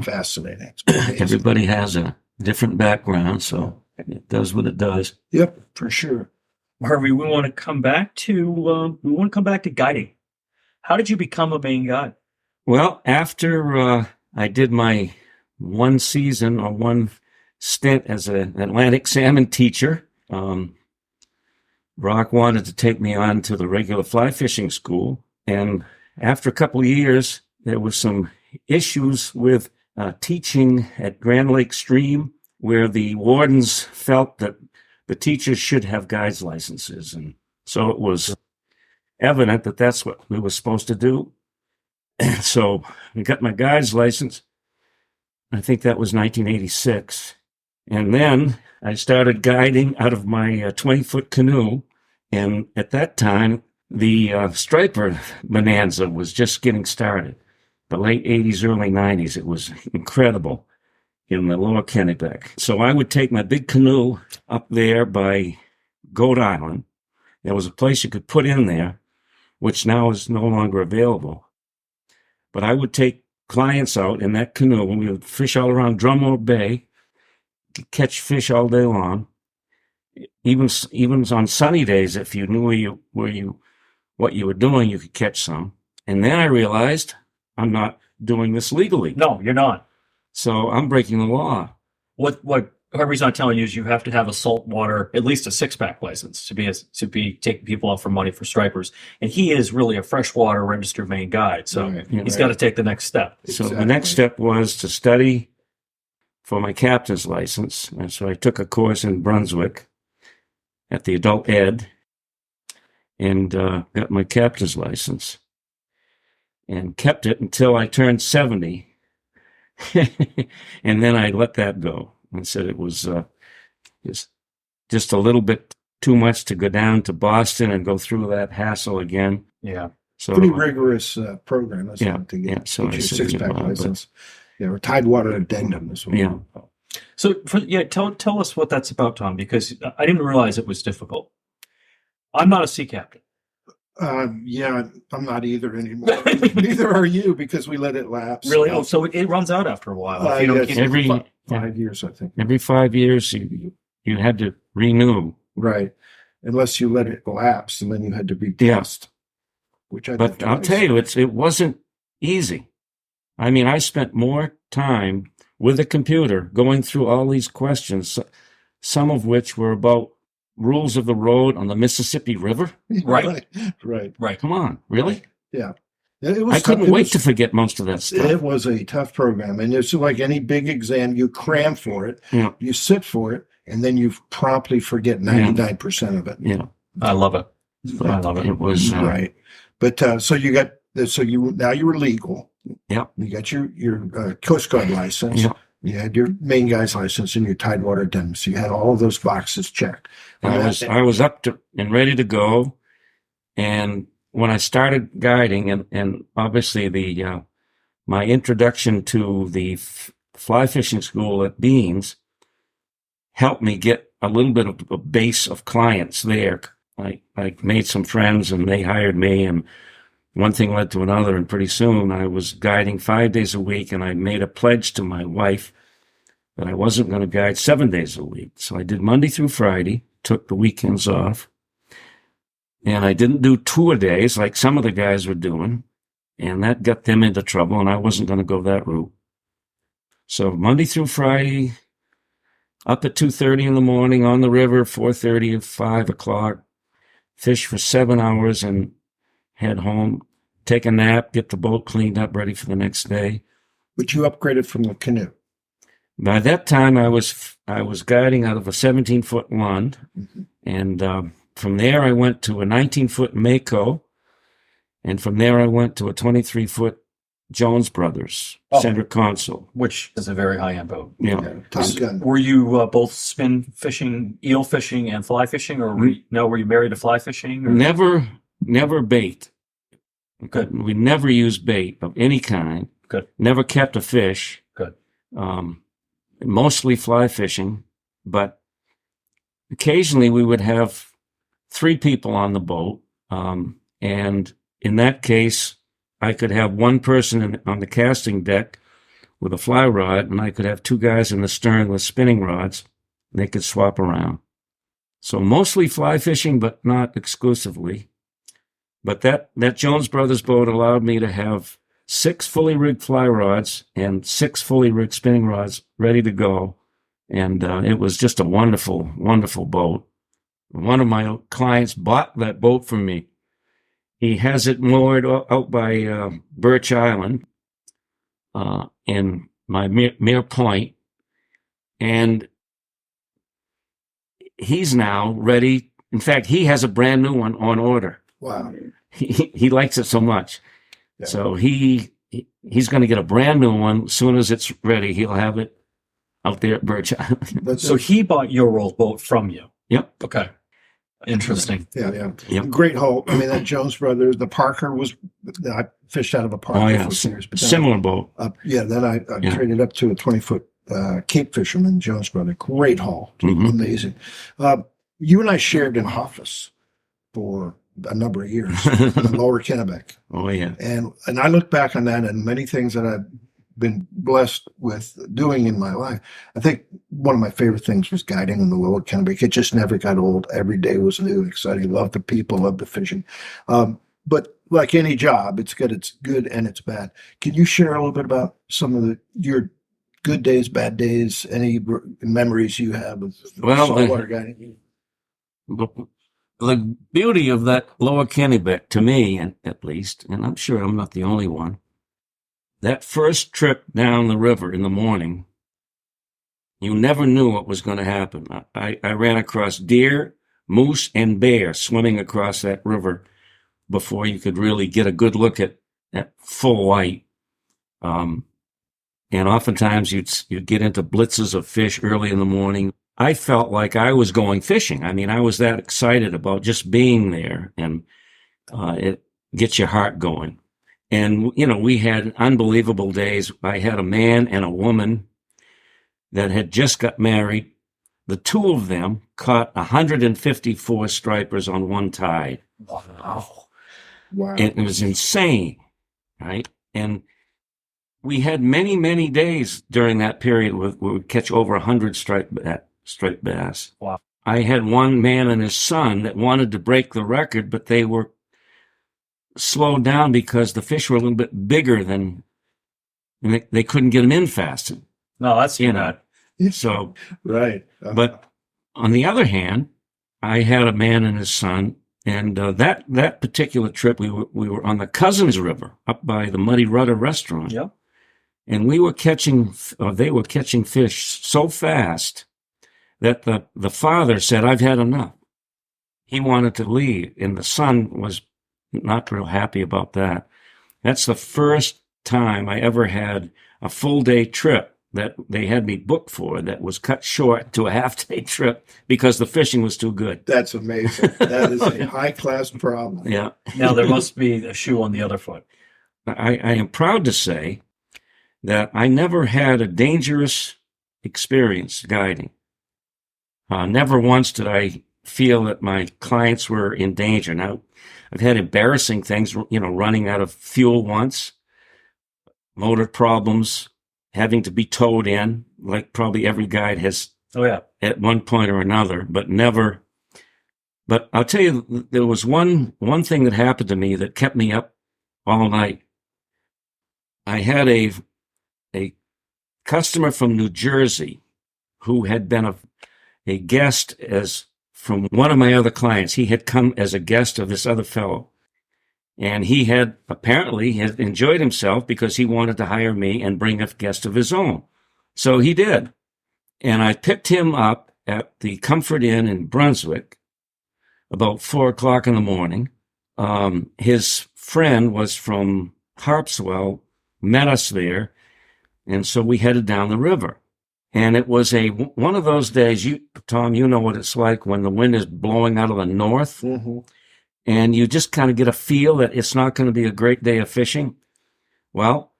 fascinating. It's been amazing. Everybody has a different background, so it does what it does. Yep, for sure. Harvey, we want to come back to guiding. How did you become a Maine guide? Well, after I did my one season or one stint as an Atlantic salmon teacher, Brock wanted to take me on to the regular fly fishing school. And after a couple of years, there was some issues with teaching at Grand Lake Stream, where the wardens felt that the teachers should have guides licenses. And so it was evident that that's what we were supposed to do. So I got my guides license. I think that was 1986. And then I started guiding out of my 20-foot canoe. And at that time, the striper bonanza was just getting started. The late 80s, early 90s, it was incredible in the lower Kennebago. So I would take my big canoe up there by Goat Island. There was a place you could put in there, which now is no longer available. But I would take clients out in that canoe, and we would fish all around Drummoor Bay, catch fish all day long. Even on sunny days, if you knew what you were doing, you could catch some. And then I realized I'm not doing this legally. No, you're not. So I'm breaking the law. What Harvey's not telling you is you have to have a saltwater, at least a 6-pack license to be taking people out for money for stripers. And he is really a freshwater registered Maine guide. So he's got to take the next step. So the next step was to study for my captain's license. And so I took a course in Brunswick at the adult ed and got my captain's license and kept it until I turned 70. And then I let that go and said it was just a little bit too much to go down to Boston and go through that hassle again. Yeah. So Pretty rigorous program, isn't Yeah, it, to yeah. get So I your said, six-pack but- license. Yeah, or Tidewater addendum as well. Yeah. So, tell us what that's about, Tom, because I didn't realize it was difficult. I'm not a sea captain. Yeah, I'm not either anymore. Neither are you, because we let it lapse. Really? Oh, so it runs out after a while. If you don't yes. keep Every 5 years, I think. every 5 years you had to renew. Right. Unless you let it lapse, and then you had to retest. Which I But did I'll twice. tell you, it wasn't easy. I mean, I spent more time with the computer going through all these questions, some of which were about rules of the road on the Mississippi River. Right. Right. Come on, really? Yeah. It was I couldn't tough. wait to forget most of that stuff. It was a tough program. And it's like any big exam, you cram for it, Yeah. you sit for it, and then you promptly forget 99% of it. Yeah. I love it. I love it. It was Right. But so now you were legal. Yeah. You got your Coast Guard license. Yeah. You had your Maine guy's license and your Tidewater addendum. So you had all of those boxes checked. And I was up to and ready to go, and when I started guiding, and obviously my introduction to the fly fishing school at Beans helped me get a little bit of a base of clients there. I made some friends, and they hired me, and one thing led to another, and pretty soon I was guiding 5 days a week, and I made a pledge to my wife that I wasn't going to guide 7 days a week. So I did Monday through Friday, took the weekends off, and I didn't do tour-a-days like some of the guys were doing, and that got them into trouble, and I wasn't going to go that route. So Monday through Friday, up at 2:30 in the morning on the river, 4:30 to 5 o'clock, fish for 7 hours, and head home, take a nap, get the boat cleaned up, ready for the next day. But you upgraded from the canoe. By that time, I was guiding out of a 17-foot Lund, and from there I went to a 19-foot Mako, and from there I went to a 23-foot Jones Brothers center console, Which is a very high-end boat. Yeah. Top Gun. Were you both spin fishing, eel fishing, and fly fishing, or were you married to fly fishing? Or? Never bait. Good. We never used bait of any kind. Good. Never kept a fish. Good. Mostly fly fishing, but occasionally we would have 3 people on the boat. And in that case, I could have one person on the casting deck with a fly rod, and I could have 2 guys in the stern with spinning rods. And they could swap around. So mostly fly fishing, but not exclusively. But that Jones Brothers boat allowed me to have 6 fully rigged fly rods and 6 fully rigged spinning rods ready to go. And it was just a wonderful, wonderful boat. One of my clients bought that boat from me. He has it moored out by Birch Island in my Mere Point. And he's now ready. In fact, he has a brand new one on order. Wow. He likes it so much. Yeah. So he's going to get a brand new one as soon as it's ready. He'll have it out there at Birch Island. So he bought your old boat from you. Yep. Okay. Interesting. Yeah. Yep. Great hull. I mean, that Jones Brothers, the Parker I fished out of a Parker Oh, yeah. for years. But then Similar boat. then I traded up to a 20-foot Cape Fisherman, Jones Brother. Great hull. Mhm. Amazing. You and I shared an office for a number of years in the lower Kennebago. Oh, yeah. And I look back on that and many things that I've been blessed with doing in my life. I think one of my favorite things was guiding in the lower Kennebago. It just never got old. Every day was new, exciting. Loved the people, loved the fishing. But like any job, it's got its good and its bad. Can you share a little bit about some of your good days, bad days, any memories you have of saltwater guiding? The beauty of that lower Kennebago, to me, at least, and I'm sure I'm not the only one, that first trip down the river in the morning, you never knew what was going to happen. I ran across deer, moose, and bear swimming across that river before you could really get a good look at full light. And oftentimes you'd get into blitzes of fish early in the morning. I felt like I was going fishing. I mean, I was that excited about just being there, and it gets your heart going. And, we had unbelievable days. I had a man and a woman that had just got married. The two of them caught 154 stripers on one tide. Wow. It was insane, right? And we had many, many days during that period where we would catch over 100 striped bass. Wow. I had one man and his son that wanted to break the record, but they were slowed down because the fish were a little bit bigger than, and they couldn't get them in fast. No, that's bad. So, Right. but on the other hand, I had a man and his son, and that particular trip, we were on the Cousins River up by the Muddy Rudder restaurant. Yep. And they were catching fish so fast that the father said, "I've had enough." He wanted to leave, and the son was not real happy about that. That's the first time I ever had a full day trip that they had me booked for that was cut short to a half-day trip because the fishing was too good. That's amazing. That is a high-class problem. Yeah. Now there must be a shoe on the other foot. I am proud to say that I never had a dangerous experience guiding. Never once did I feel that my clients were in danger. Now, I've had embarrassing things, running out of fuel once, motor problems, having to be towed in, like probably every guide has at one point or another, but never. But I'll tell you, there was one thing that happened to me that kept me up all night. I had a customer from New Jersey who had been a guest from one of my other clients. He had come as a guest of this other fellow. And he had enjoyed himself because he wanted to hire me and bring a guest of his own. So he did. And I picked him up at the Comfort Inn in Brunswick about 4:00 in the morning. His friend was from Harpswell, met us there. And so we headed down the river. And it was one of those days, Tom, you know what it's like when the wind is blowing out of the north. Mm-hmm. And you just kind of get a feel that it's not going to be a great day of fishing. Well,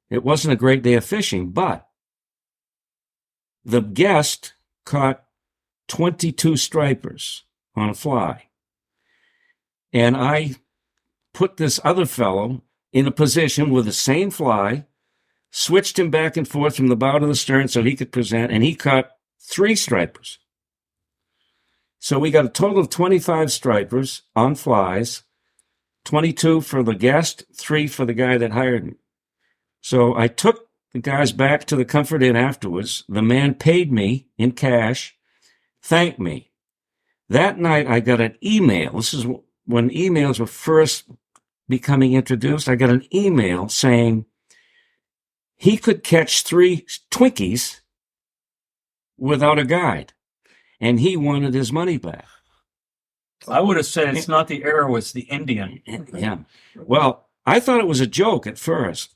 it wasn't a great day of fishing, but the guest caught 22 stripers on a fly. And I put this other fellow in a position with the same fly, switched him back and forth from the bow to the stern so he could present, and he caught 3 stripers. So we got a total of 25 stripers on flies, 22 for the guest, 3 for the guy that hired me. So I took the guys back to the Comfort Inn afterwards. The man paid me in cash, thanked me. That night I got an email. This is when emails were first becoming introduced. I got an email saying he could catch 3 Twinkies without a guide. And he wanted his money back. I would have said it's not the arrow, it's the Indian. Yeah. Well, I thought it was a joke at first.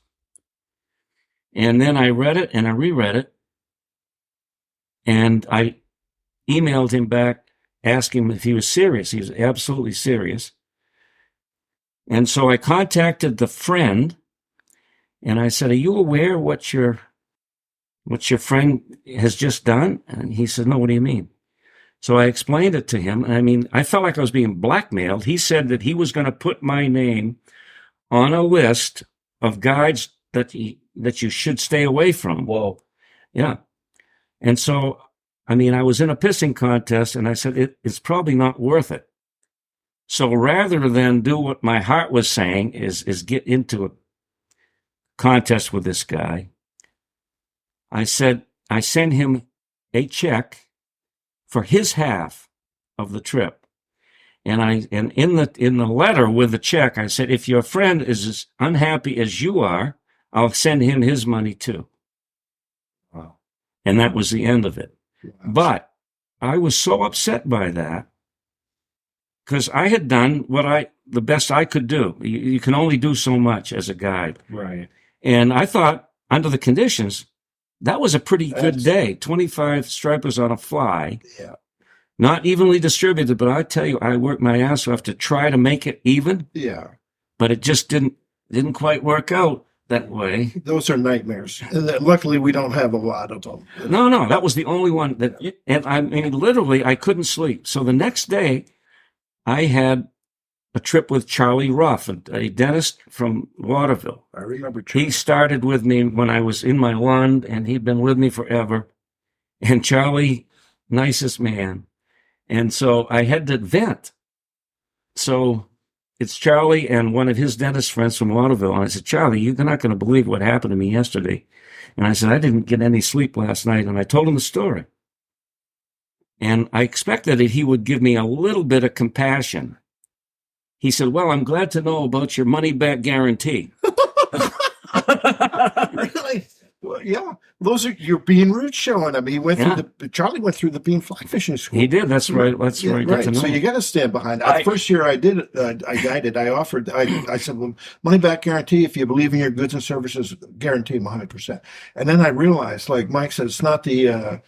And then I read it and I reread it. And I emailed him back, asking him if he was serious. He was absolutely serious. And so I contacted the friend and I said, "Are you aware what your friend has just done?" And he said, "No, what do you mean?" So I explained it to him. I mean, I felt like I was being blackmailed. He said that he was going to put my name on a list of guides that you should stay away from. Whoa. Yeah. And so, I mean, I was in a pissing contest and I said, it's probably not worth it. So rather than do what my heart was saying is get into a contest with this guy, I said, I send him a check for his half of the trip. And in the letter with the check, I said, if your friend is as unhappy as you are, I'll send him his money too. Wow. And that was the end of it. Wow. But I was so upset by that because I had done the best I could do. You can only do so much as a guide. Right. And I thought under the conditions, that was a pretty good day. 25 stripers on a fly. Yeah. Not evenly distributed, but I tell you, I worked my ass off to try to make it even. Yeah. But it just didn't quite work out that way. Those are nightmares. And luckily, we don't have a lot of them. No, that was the only one and I mean, literally, I couldn't sleep. So the next day, I had a trip with Charlie Ruff, a dentist from Waterville. I remember Charlie. He started with me when I was in my Lund, and he'd been with me forever. And Charlie, nicest man. And so I had to vent. So it's Charlie and one of his dentist friends from Waterville. And I said, Charlie, you're not going to believe what happened to me yesterday. And I said, I didn't get any sleep last night. And I told him the story. And I expected that he would give me a little bit of compassion. He said, well, I'm glad to know about your money-back guarantee. Really? Well, yeah. Those are your bean roots showing. I mean, he went through Charlie went through the bean fly fishing school. He did. That's right. That's Yeah, right. Good to know. So you got to stand behind. First year I did it, I guided. I said, well, money back guarantee. If you believe in your goods and services, guarantee them 100%. And then I realized, like Mike said, it's not the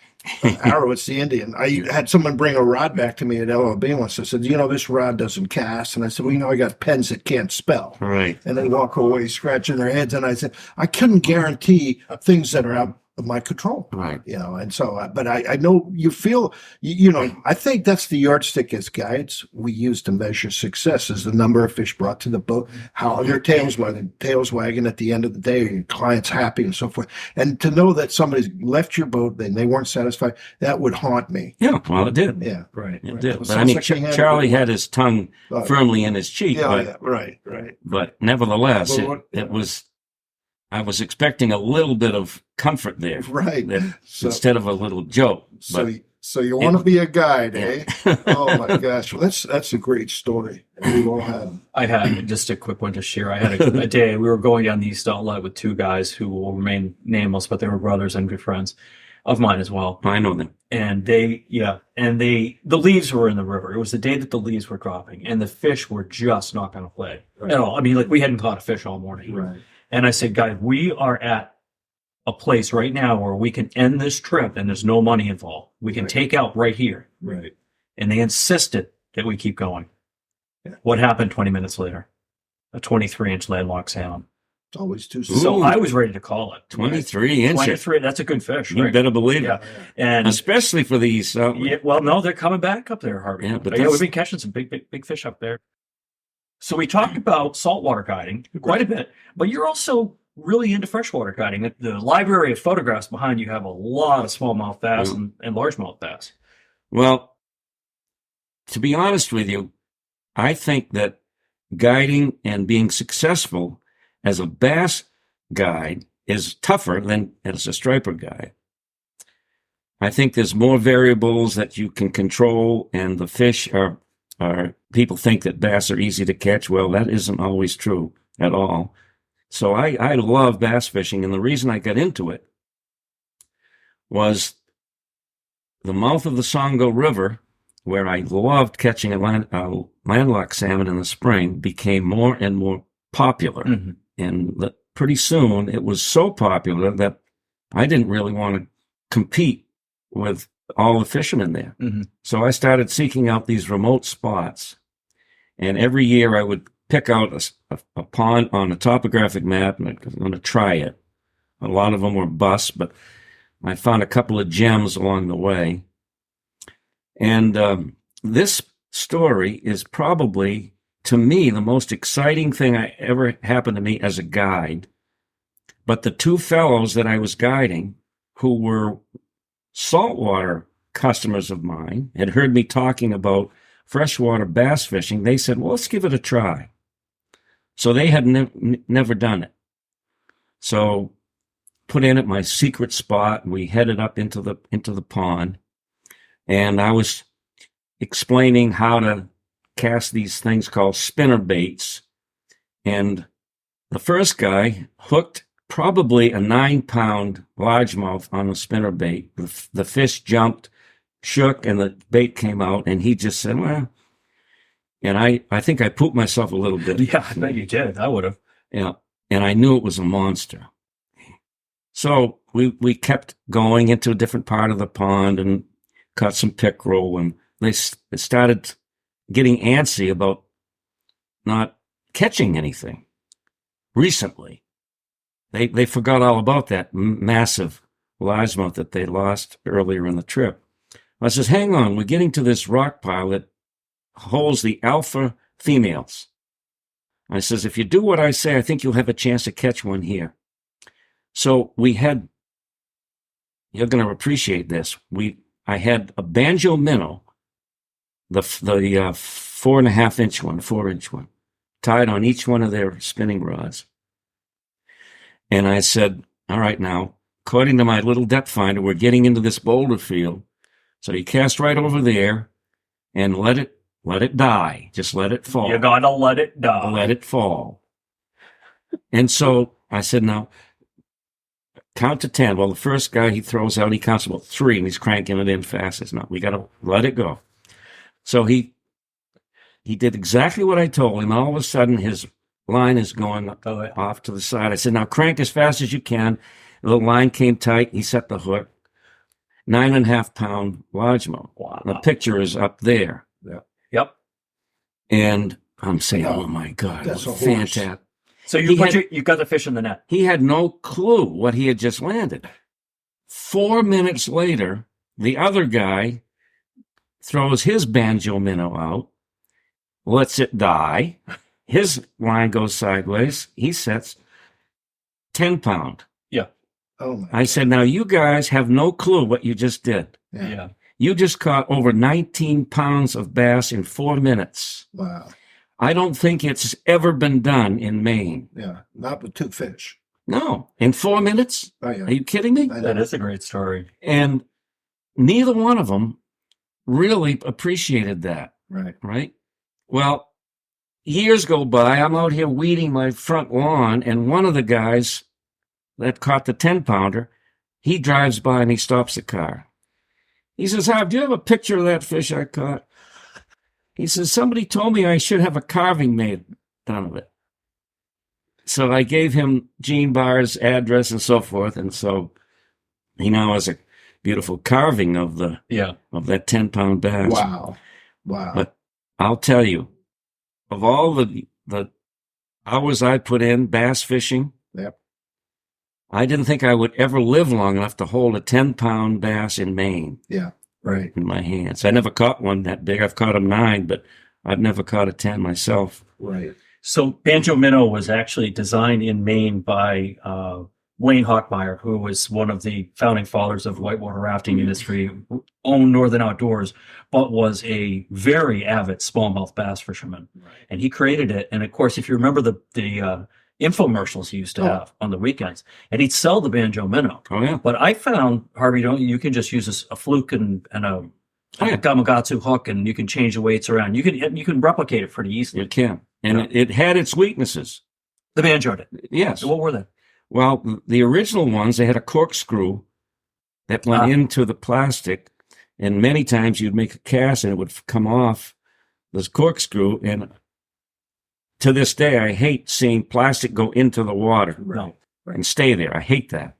arrow, it's the Indian. I had someone bring a rod back to me at LOB once. I said, this rod doesn't cast. And I said, well, I got pens that can't spell. Right. And they walk away scratching their heads. And I said, I couldn't guarantee things that are out of my control. Right. And so, but I know you feel, I think that's the yardstick as guides we use to measure success is the number of fish brought to the boat, how their tails wagging at the end of the day, your client's happy and so forth. And to know that somebody's left your boat and they weren't satisfied, that would haunt me. Yeah, well, it did. Yeah, right. It did. But I mean, Charlie had his tongue firmly in his cheek. Right. But nevertheless, it was, I was expecting a little bit of comfort there. Right. Instead of a little joke. So you want to be a guide, eh? Oh my gosh. Well, that's a great story. We all have. I had just a quick one to share. I had a day, we were going down the East Outlet with two guys who will remain nameless, but they were brothers and good friends of mine as well. I know them. And the leaves were in the river. It was the day that the leaves were dropping and the fish were just not going to play at all. I mean, like we hadn't caught a fish all morning. Right. And I said, guys, we are at a place right now where we can end this trip and there's no money involved. We can take out right here. Right. And they insisted that we keep going. Yeah. What happened 20 minutes later? A 23-inch landlocked salmon. It's always too soon. So I was ready to call it. 23 inches. 23, that's a good fish, You right? better believe Yeah. it. And especially for these. well, no, they're coming back up there, Harvey. Yeah, but we've been catching some big fish up there. So we talked about saltwater guiding quite a bit, but you're also really into freshwater guiding. The library of photographs behind you have a lot of smallmouth bass and largemouth bass. Well, to be honest with you, I think that guiding and being successful as a bass guide is tougher than as a striper guide. I think there's more variables that you can control, and the fish are people think that bass are easy to catch. Well, that isn't always true at all. So I love bass fishing, and the reason I got into it was the mouth of the Songo River, where I loved catching landlocked salmon in the spring, became more and more popular. Mm-hmm. And pretty soon it was so popular that I didn't really want to compete with all the fishermen there. Mm-hmm. So I started seeking out these remote spots. And every year I would pick out a pond on a topographic map, and I'm going to try it. A lot of them were busts, but I found a couple of gems along the way. And this story is probably, to me, the most exciting thing I ever happened to me as a guide. But the two fellows that I was guiding, who were saltwater customers of mine, had heard me talking about freshwater bass fishing. They said, well, let's give it a try. So they had never done it. So put in at my secret spot, and we headed up into the pond. And I was explaining how to cast these things called spinner baits. And the first guy hooked probably a 9-pound largemouth on a spinner bait. The fish jumped, shook, and the bait came out, and he just said, well, and I think I pooped myself a little bit. Yeah, I bet you did. I would have. Yeah. And I knew it was a monster. So we kept going into a different part of the pond and caught some pickerel, and they started getting antsy about not catching anything. Recently, they forgot all about that massive largemouth that they lost earlier in the trip. I says, hang on, we're getting to this rock pile that holds the alpha females. I says, if you do what I say, I think you'll have a chance to catch one here. So you're going to appreciate this. I had a banjo minnow, the 4.5-inch one, 4-inch one, tied on each one of their spinning rods. And I said, all right, now, according to my little depth finder, we're getting into this boulder field. So you cast right over there and let it die. Just let it fall. You gotta let it die. Let it fall. And so I said, now, count to 10. Well, the first guy he throws out, he counts about 3, and he's cranking it in fast. It's not. We got to let it go. So he did exactly what I told him. All of a sudden, his line is going off to the side. I said, now crank as fast as you can. The line came tight. He set the hook. 9.5-pound largemouth. Wow. The picture is up there. Yeah. Yep. And I'm saying, oh my God, That's a horse. fantastic. So you got the fish in the net. He had no clue what he had just landed. 4 minutes later, the other guy throws his banjo minnow out, lets it die. His line goes sideways. He sets 10-pound. Yeah. Oh my I said, now you guys have no clue what you just did. Yeah. You just caught over 19 pounds of bass in 4 minutes. Wow. I don't think it's ever been done in Maine. Yeah. Not with 2 fish. No, in 4 minutes? Oh, yeah. Are you kidding me? I know. That is a great story. And neither one of them really appreciated that, Right. right? Well, years go by. I'm out here weeding my front lawn, and one of the guys that caught the 10-pounder, he drives by and he stops the car. He says, Harv, do you have a picture of that fish I caught? He says, somebody told me I should have a carving made done of it. So I gave him Gene Barr's address and so forth, and so he now has a beautiful carving of that 10-pound bass. Wow. Wow. But I'll tell you, of all the hours I put in bass fishing, Yep. I didn't think I would ever live long enough to hold a 10-pound bass in Maine. Yeah. Right. In my hands. I never caught one that big. I've caught 9, but I've never caught a 10 myself. Right. So Banjo Minnow was actually designed in Maine by Wayne Hockmeyer, who was one of the founding fathers of the whitewater rafting industry, owned Northern Outdoors, but was a very avid smallmouth bass fisherman. Right. And he created it. And of course, if you remember the infomercials he used to have on the weekends, and he'd sell the Banjo Minnow. Oh, yeah. But I found, Harvey, you can just use a fluke and a Gamakatsu hook, and you can change the weights around. You can replicate it pretty easily. You can. And it had its weaknesses. The Banjo did. Yes. What were they? Well, the original ones, they had a corkscrew that went into the plastic, and many times you'd make a cast and it would come off this corkscrew. And to this day, I hate seeing plastic go into the water and stay there. I hate that.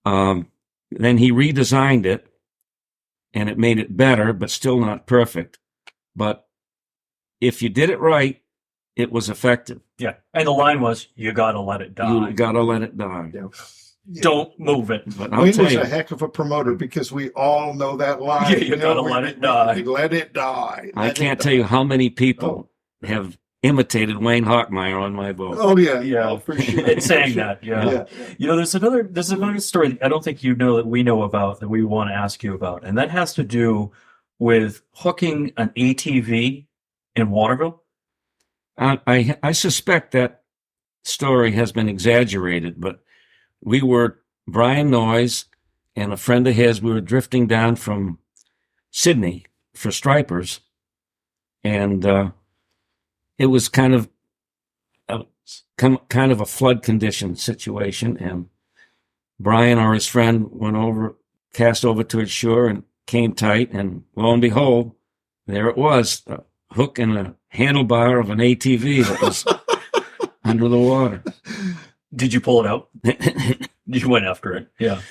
Then he redesigned it, and it made it better, but still not perfect. But if you did it right, it was effective. Yeah. And the line was, you got to let it die. You got to let it die. Yeah. Don't move it. But I'll Wayne tell was you, a heck of a promoter because we all know that line. Yeah, you gotta let it die. Let it die. I can't tell you how many people have imitated Wayne Hockmeyer on my boat. Oh yeah, Yeah. for sure. It's saying that. Yeah. You know, there's another story that I don't think you know that we know about that we want to ask you about. And that has to do with hooking an ATV in Waterville. I suspect that story has been exaggerated, but Brian Noyes and a friend of his, we were drifting down from Sydney for stripers, and it was kind of a flood condition situation, and Brian or his friend cast over to its shore and came tight, and lo and behold, there it was, a hook and a handlebar of an ATV that was under the water. Did you pull it out? You went after it. Yeah.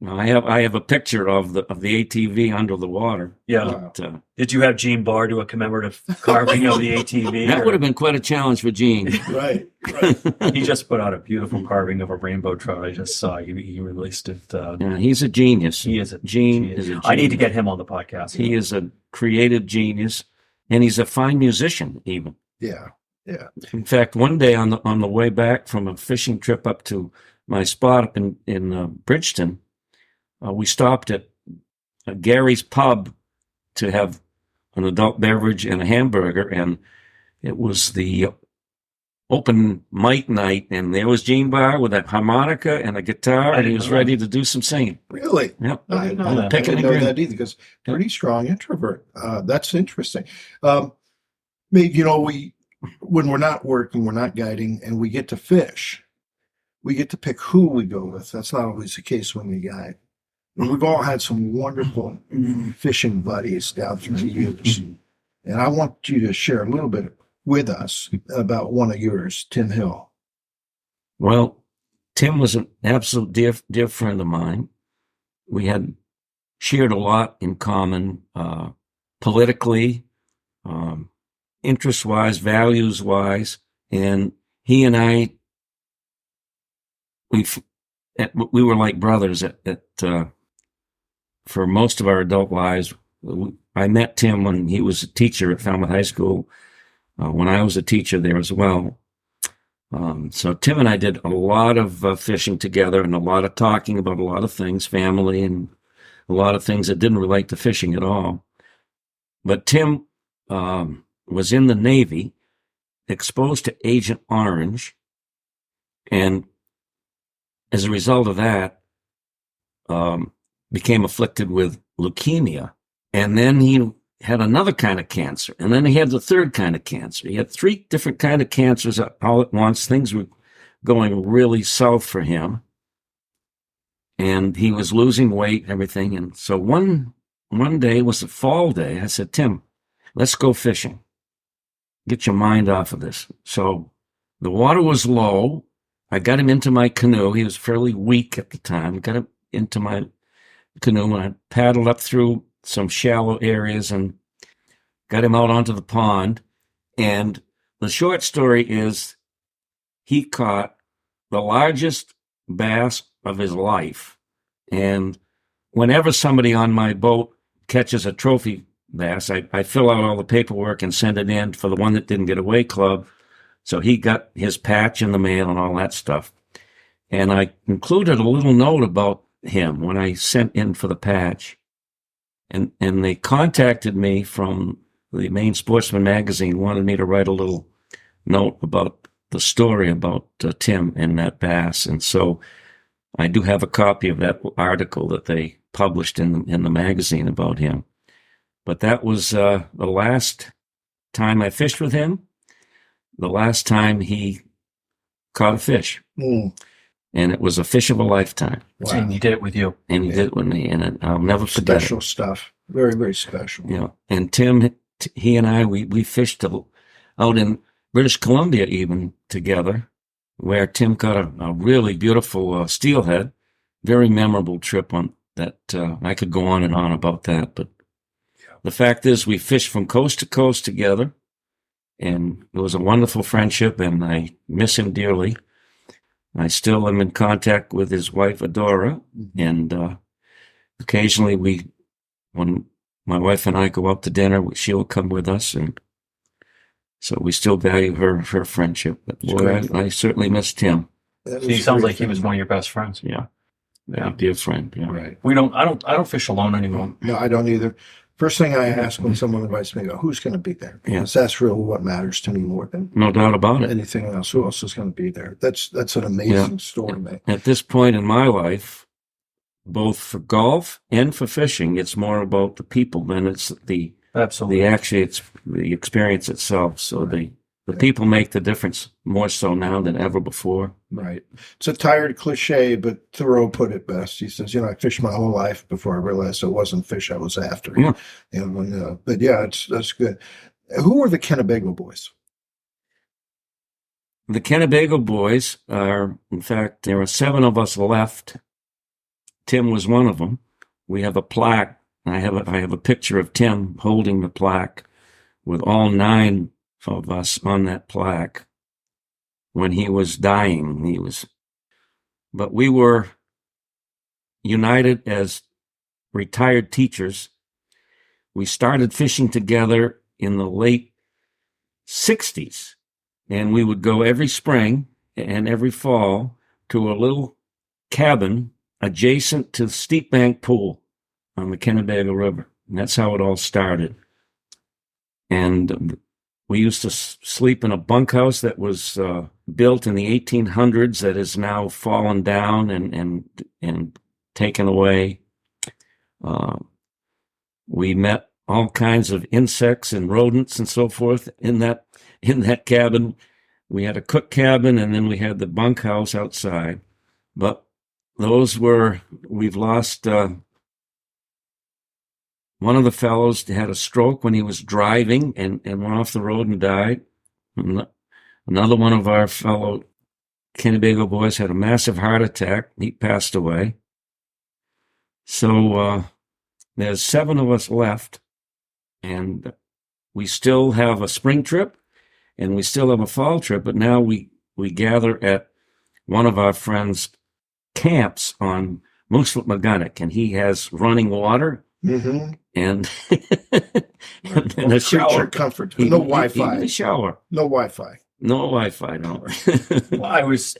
I have a picture of the ATV under the water. Yeah. But, Did you have Gene Barr do a commemorative carving of the ATV? that would have been quite a challenge for Gene. Right. He just put out a beautiful carving of a rainbow trout. I just saw he released it. Yeah, he's a genius. He is a Gene genius. is a genius. I need to get him on the podcast. He is a creative genius, and he's a fine musician even. Yeah. Yeah. In fact, one day on the way back from a fishing trip up to my spot up in Bridgeton, we stopped at Gary's Pub to have an adult beverage and a hamburger, and it was the open mic night, and there was Gene Barr with a harmonica and a guitar, and he was ready to do some singing. Really? Yep. I didn't know that. I didn't know that either, because pretty strong introvert. That's interesting. Maybe, when we're not working, we're not guiding, and we get to fish, we get to pick who we go with. That's not always the case when we guide. And we've all had some wonderful fishing buddies down through the years. And I want you to share a little bit with us about one of yours, Tim Hill. Well, Tim was an absolute dear friend of mine. We had shared a lot in common, politically, interest-wise, values-wise, and he and I, we were like brothers for most of our adult lives. I met Tim when he was a teacher at Falmouth High School, when I was a teacher there as well. So Tim and I did a lot of fishing together, and a lot of talking about a lot of things, family, and a lot of things that didn't relate to fishing at all. But Tim was in the Navy, exposed to Agent Orange, and as a result of that, became afflicted with leukemia. And then he had another kind of cancer. And then he had the third kind of cancer. He had 3 different kind of cancers all at once. Things were going really south for him. And he was losing weight and everything. And so one day, it was a fall day, I said, Tim, let's go fishing. Get your mind off of this. So the water was low. I got him into my canoe. He was fairly weak at the time. Got him into my canoe, and I paddled up through some shallow areas and got him out onto the pond. And the short story is he caught the largest bass of his life. And whenever somebody on my boat catches a trophy bass, I fill out all the paperwork and send it in for the one that didn't get away club. So he got his patch in the mail and all that stuff. And I included a little note about him when I sent in for the patch. And they contacted me from the Maine Sportsman magazine, wanted me to write a little note about the story about Tim and that bass. And so I do have a copy of that article that they published in the magazine about him. But that was the last time I fished with him, the last time he caught a fish. And it was a fish of a lifetime. Wow. And he did it with you. And he did it with me, and I'll never forget it. Special stuff. Very, very special. Yeah. And Tim, he and I, we fished out in British Columbia even together, where Tim caught a really beautiful steelhead. Very memorable trip on that. I could go on and on about that, but the fact is we fished from coast to coast together, and it was a wonderful friendship, and I miss him dearly. I still am in contact with his wife, Adora, and occasionally when my wife and I go out to dinner, she'll come with us, and so we still value her friendship. But boy, I certainly missed him. He sounds like he was one of your best friends. Yeah, dear friend. Yeah. Right. I don't fish alone anymore. No, I don't either. First thing I ask when someone invites me, I go, who's going to be there? Because that's really what matters to me more than No doubt about it. anything else. Who else is going to be there? That's an amazing story, man. At this point in my life, both for golf and for fishing, it's more about the people than it's the Absolutely. it's the experience itself. So the people make the difference more so now than ever before. Right. It's a tired cliche, but Thoreau put it best. He says, I fished my whole life before I realized it wasn't fish I was after. Yeah. But yeah, that's good. Who were the Kennebago boys? The Kennebago boys are, in fact, there are 7 of us left. Tim was one of them. We have a plaque. I have a picture of Tim holding the plaque with all 9 of us on that plaque when he was dying. But we were united as retired teachers. We started fishing together in the late 60s, and we would go every spring and every fall to a little cabin adjacent to the Steep Bank Pool on the Kennebago River. And that's how it all started. And we used to sleep in a bunkhouse that was built in the 1800s that is now fallen down and taken away. We met all kinds of insects and rodents and so forth in that cabin. We had a cook cabin, and then we had the bunkhouse outside. But we've lost, one of the fellows had a stroke when he was driving and went off the road and died. Another one of our fellow Kennebago boys had a massive heart attack. He passed away. So there's 7 of us left, and we still have a spring trip, and we still have a fall trip, but now we gather at one of our friends' camps on Moosefoot and he has running water. Mm-hmm. And a shower. Comfort. No Wi-Fi. A shower. No Wi-Fi. No Wi-Fi, no. Well, I was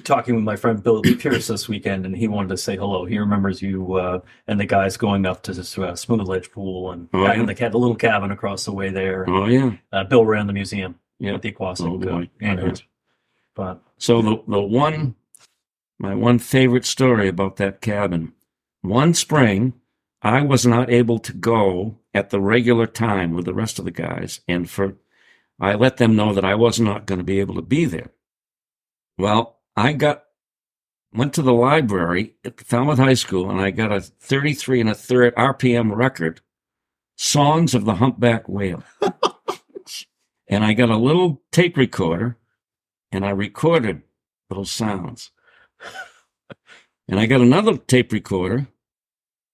talking with my friend Bill Pierce this weekend, and he wanted to say hello. He remembers you and the guys going up to this Smooth Ledge Pool and back in the little cabin across the way there. Oh, yeah. Bill ran the museum at the aquatic anchors. But so my one favorite story about that cabin, one spring, I was not able to go at the regular time with the rest of the guys, and I let them know that I was not going to be able to be there. Well, went to the library at Falmouth High School, and I got a 33 1/3 RPM record, Songs of the Humpback Whale. And I got a little tape recorder, and I recorded those sounds. And I got another tape recorder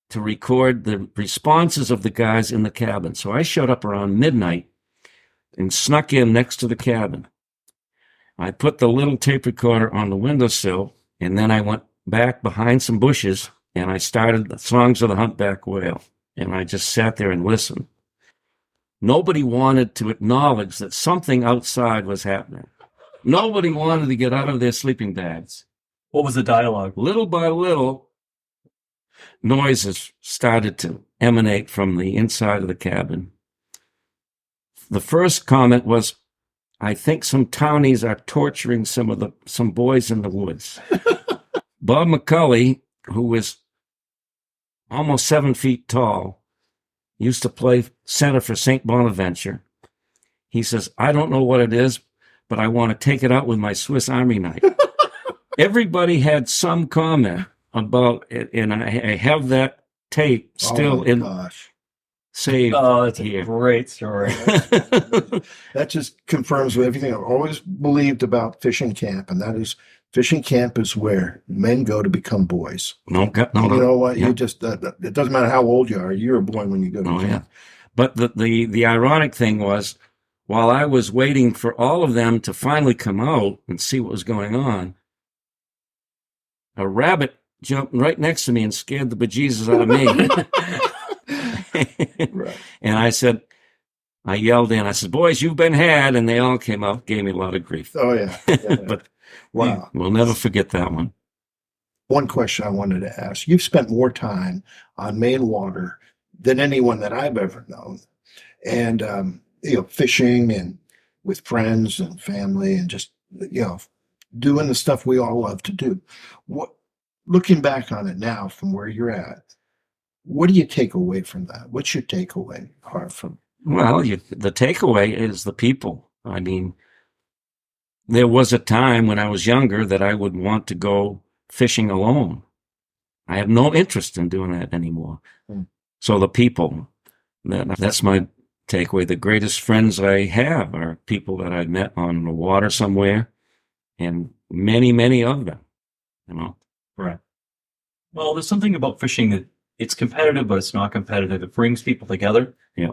to record the responses of the guys in the cabin. So I showed up around midnight and snuck in next to the cabin. I put the little tape recorder on the windowsill, and then I went back behind some bushes, and I started the Songs of the Humpback Whale, and I just sat there and listened. Nobody wanted to acknowledge that something outside was happening. Nobody wanted to get out of their sleeping bags. What was the dialogue? Little by little, noises started to emanate from the inside of the cabin. The first comment was, I think some townies are torturing some boys in the woods. Bob McCulley, who was almost 7 feet tall, used to play center for St. Bonaventure. He says, I don't know what it is, but I want to take it out with my Swiss Army knife. Everybody had some comment about it, and I have that tape still saved. Oh, that's here. A great story. That just confirms everything I've always believed about fishing camp, and that is fishing camp is where men go to become boys. No. You know what? Yeah. You just it doesn't matter how old you are. You're a boy when you go to camp. Yeah. But the ironic thing was, while I was waiting for all of them to finally come out and see what was going on, a rabbit jumped right next to me and scared the bejesus out of me. Right. And I yelled in, I said, boys, you've been had. And they all came out, gave me a lot of grief. Oh, yeah. But wow. We'll never forget that one. One question I wanted to ask. You've spent more time on Maine water than anyone that I've ever known. And, fishing and with friends and family and just, doing the stuff we all love to do. Looking back on it now from where you're at, what do you take away from that? What's your takeaway, Harv? Well, the takeaway is the people. I mean, there was a time when I was younger that I would want to go fishing alone. I have no interest in doing that anymore. So the people, that's my takeaway. The greatest friends I have are people that I met on the water somewhere, and many, many of them, Right. Well, there's something about fishing that it's competitive, but it's not competitive. It brings people together. Yeah.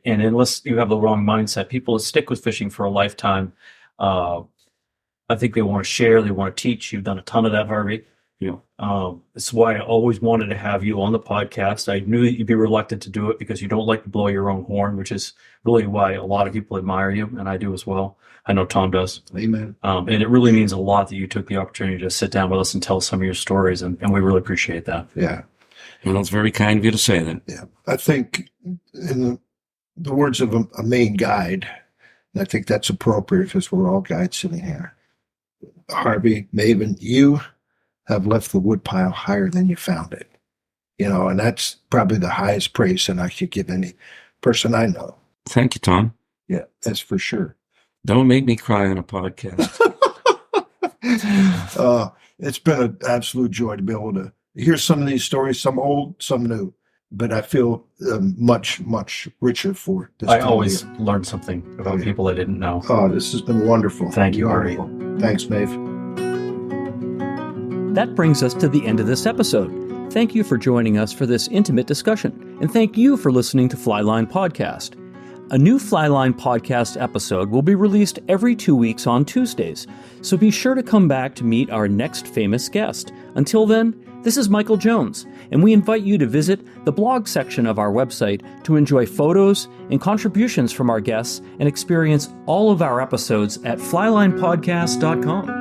And unless you have the wrong mindset, people that stick with fishing for a lifetime, I think they want to share, they want to teach. You've done a ton of that, Harvey. It's why I always wanted to have you on the podcast. I knew that you'd be reluctant to do it because you don't like to blow your own horn, which is really why a lot of people admire you, and I do as well. I know Tom does. Amen. And it really means a lot that you took the opportunity to sit down with us and tell some of your stories, and we really appreciate that. Yeah. Well, it's very kind of you to say that. Yeah. I think in the words of a Maine guide, and I think that's appropriate because we're all guides sitting here. Harvey Maven, you have left the woodpile higher than you found it. And that's probably the highest praise that I could give any person I know. Thank you, Tom. Yeah, that's for sure. Don't make me cry on a podcast. It's been an absolute joy to be able to hear some of these stories, some old, some new. But I feel much, much richer for this. I always learn something about people I didn't know. Oh, this has been wonderful. Thank you, Harvey. Thanks, Maeve. That brings us to the end of this episode. Thank you for joining us for this intimate discussion, and thank you for listening to Flyline Podcast. A new Flyline Podcast episode will be released every 2 weeks on Tuesdays, so be sure to come back to meet our next famous guest. Until then, this is Michael Jones, and we invite you to visit the blog section of our website to enjoy photos and contributions from our guests and experience all of our episodes at flylinepodcast.com.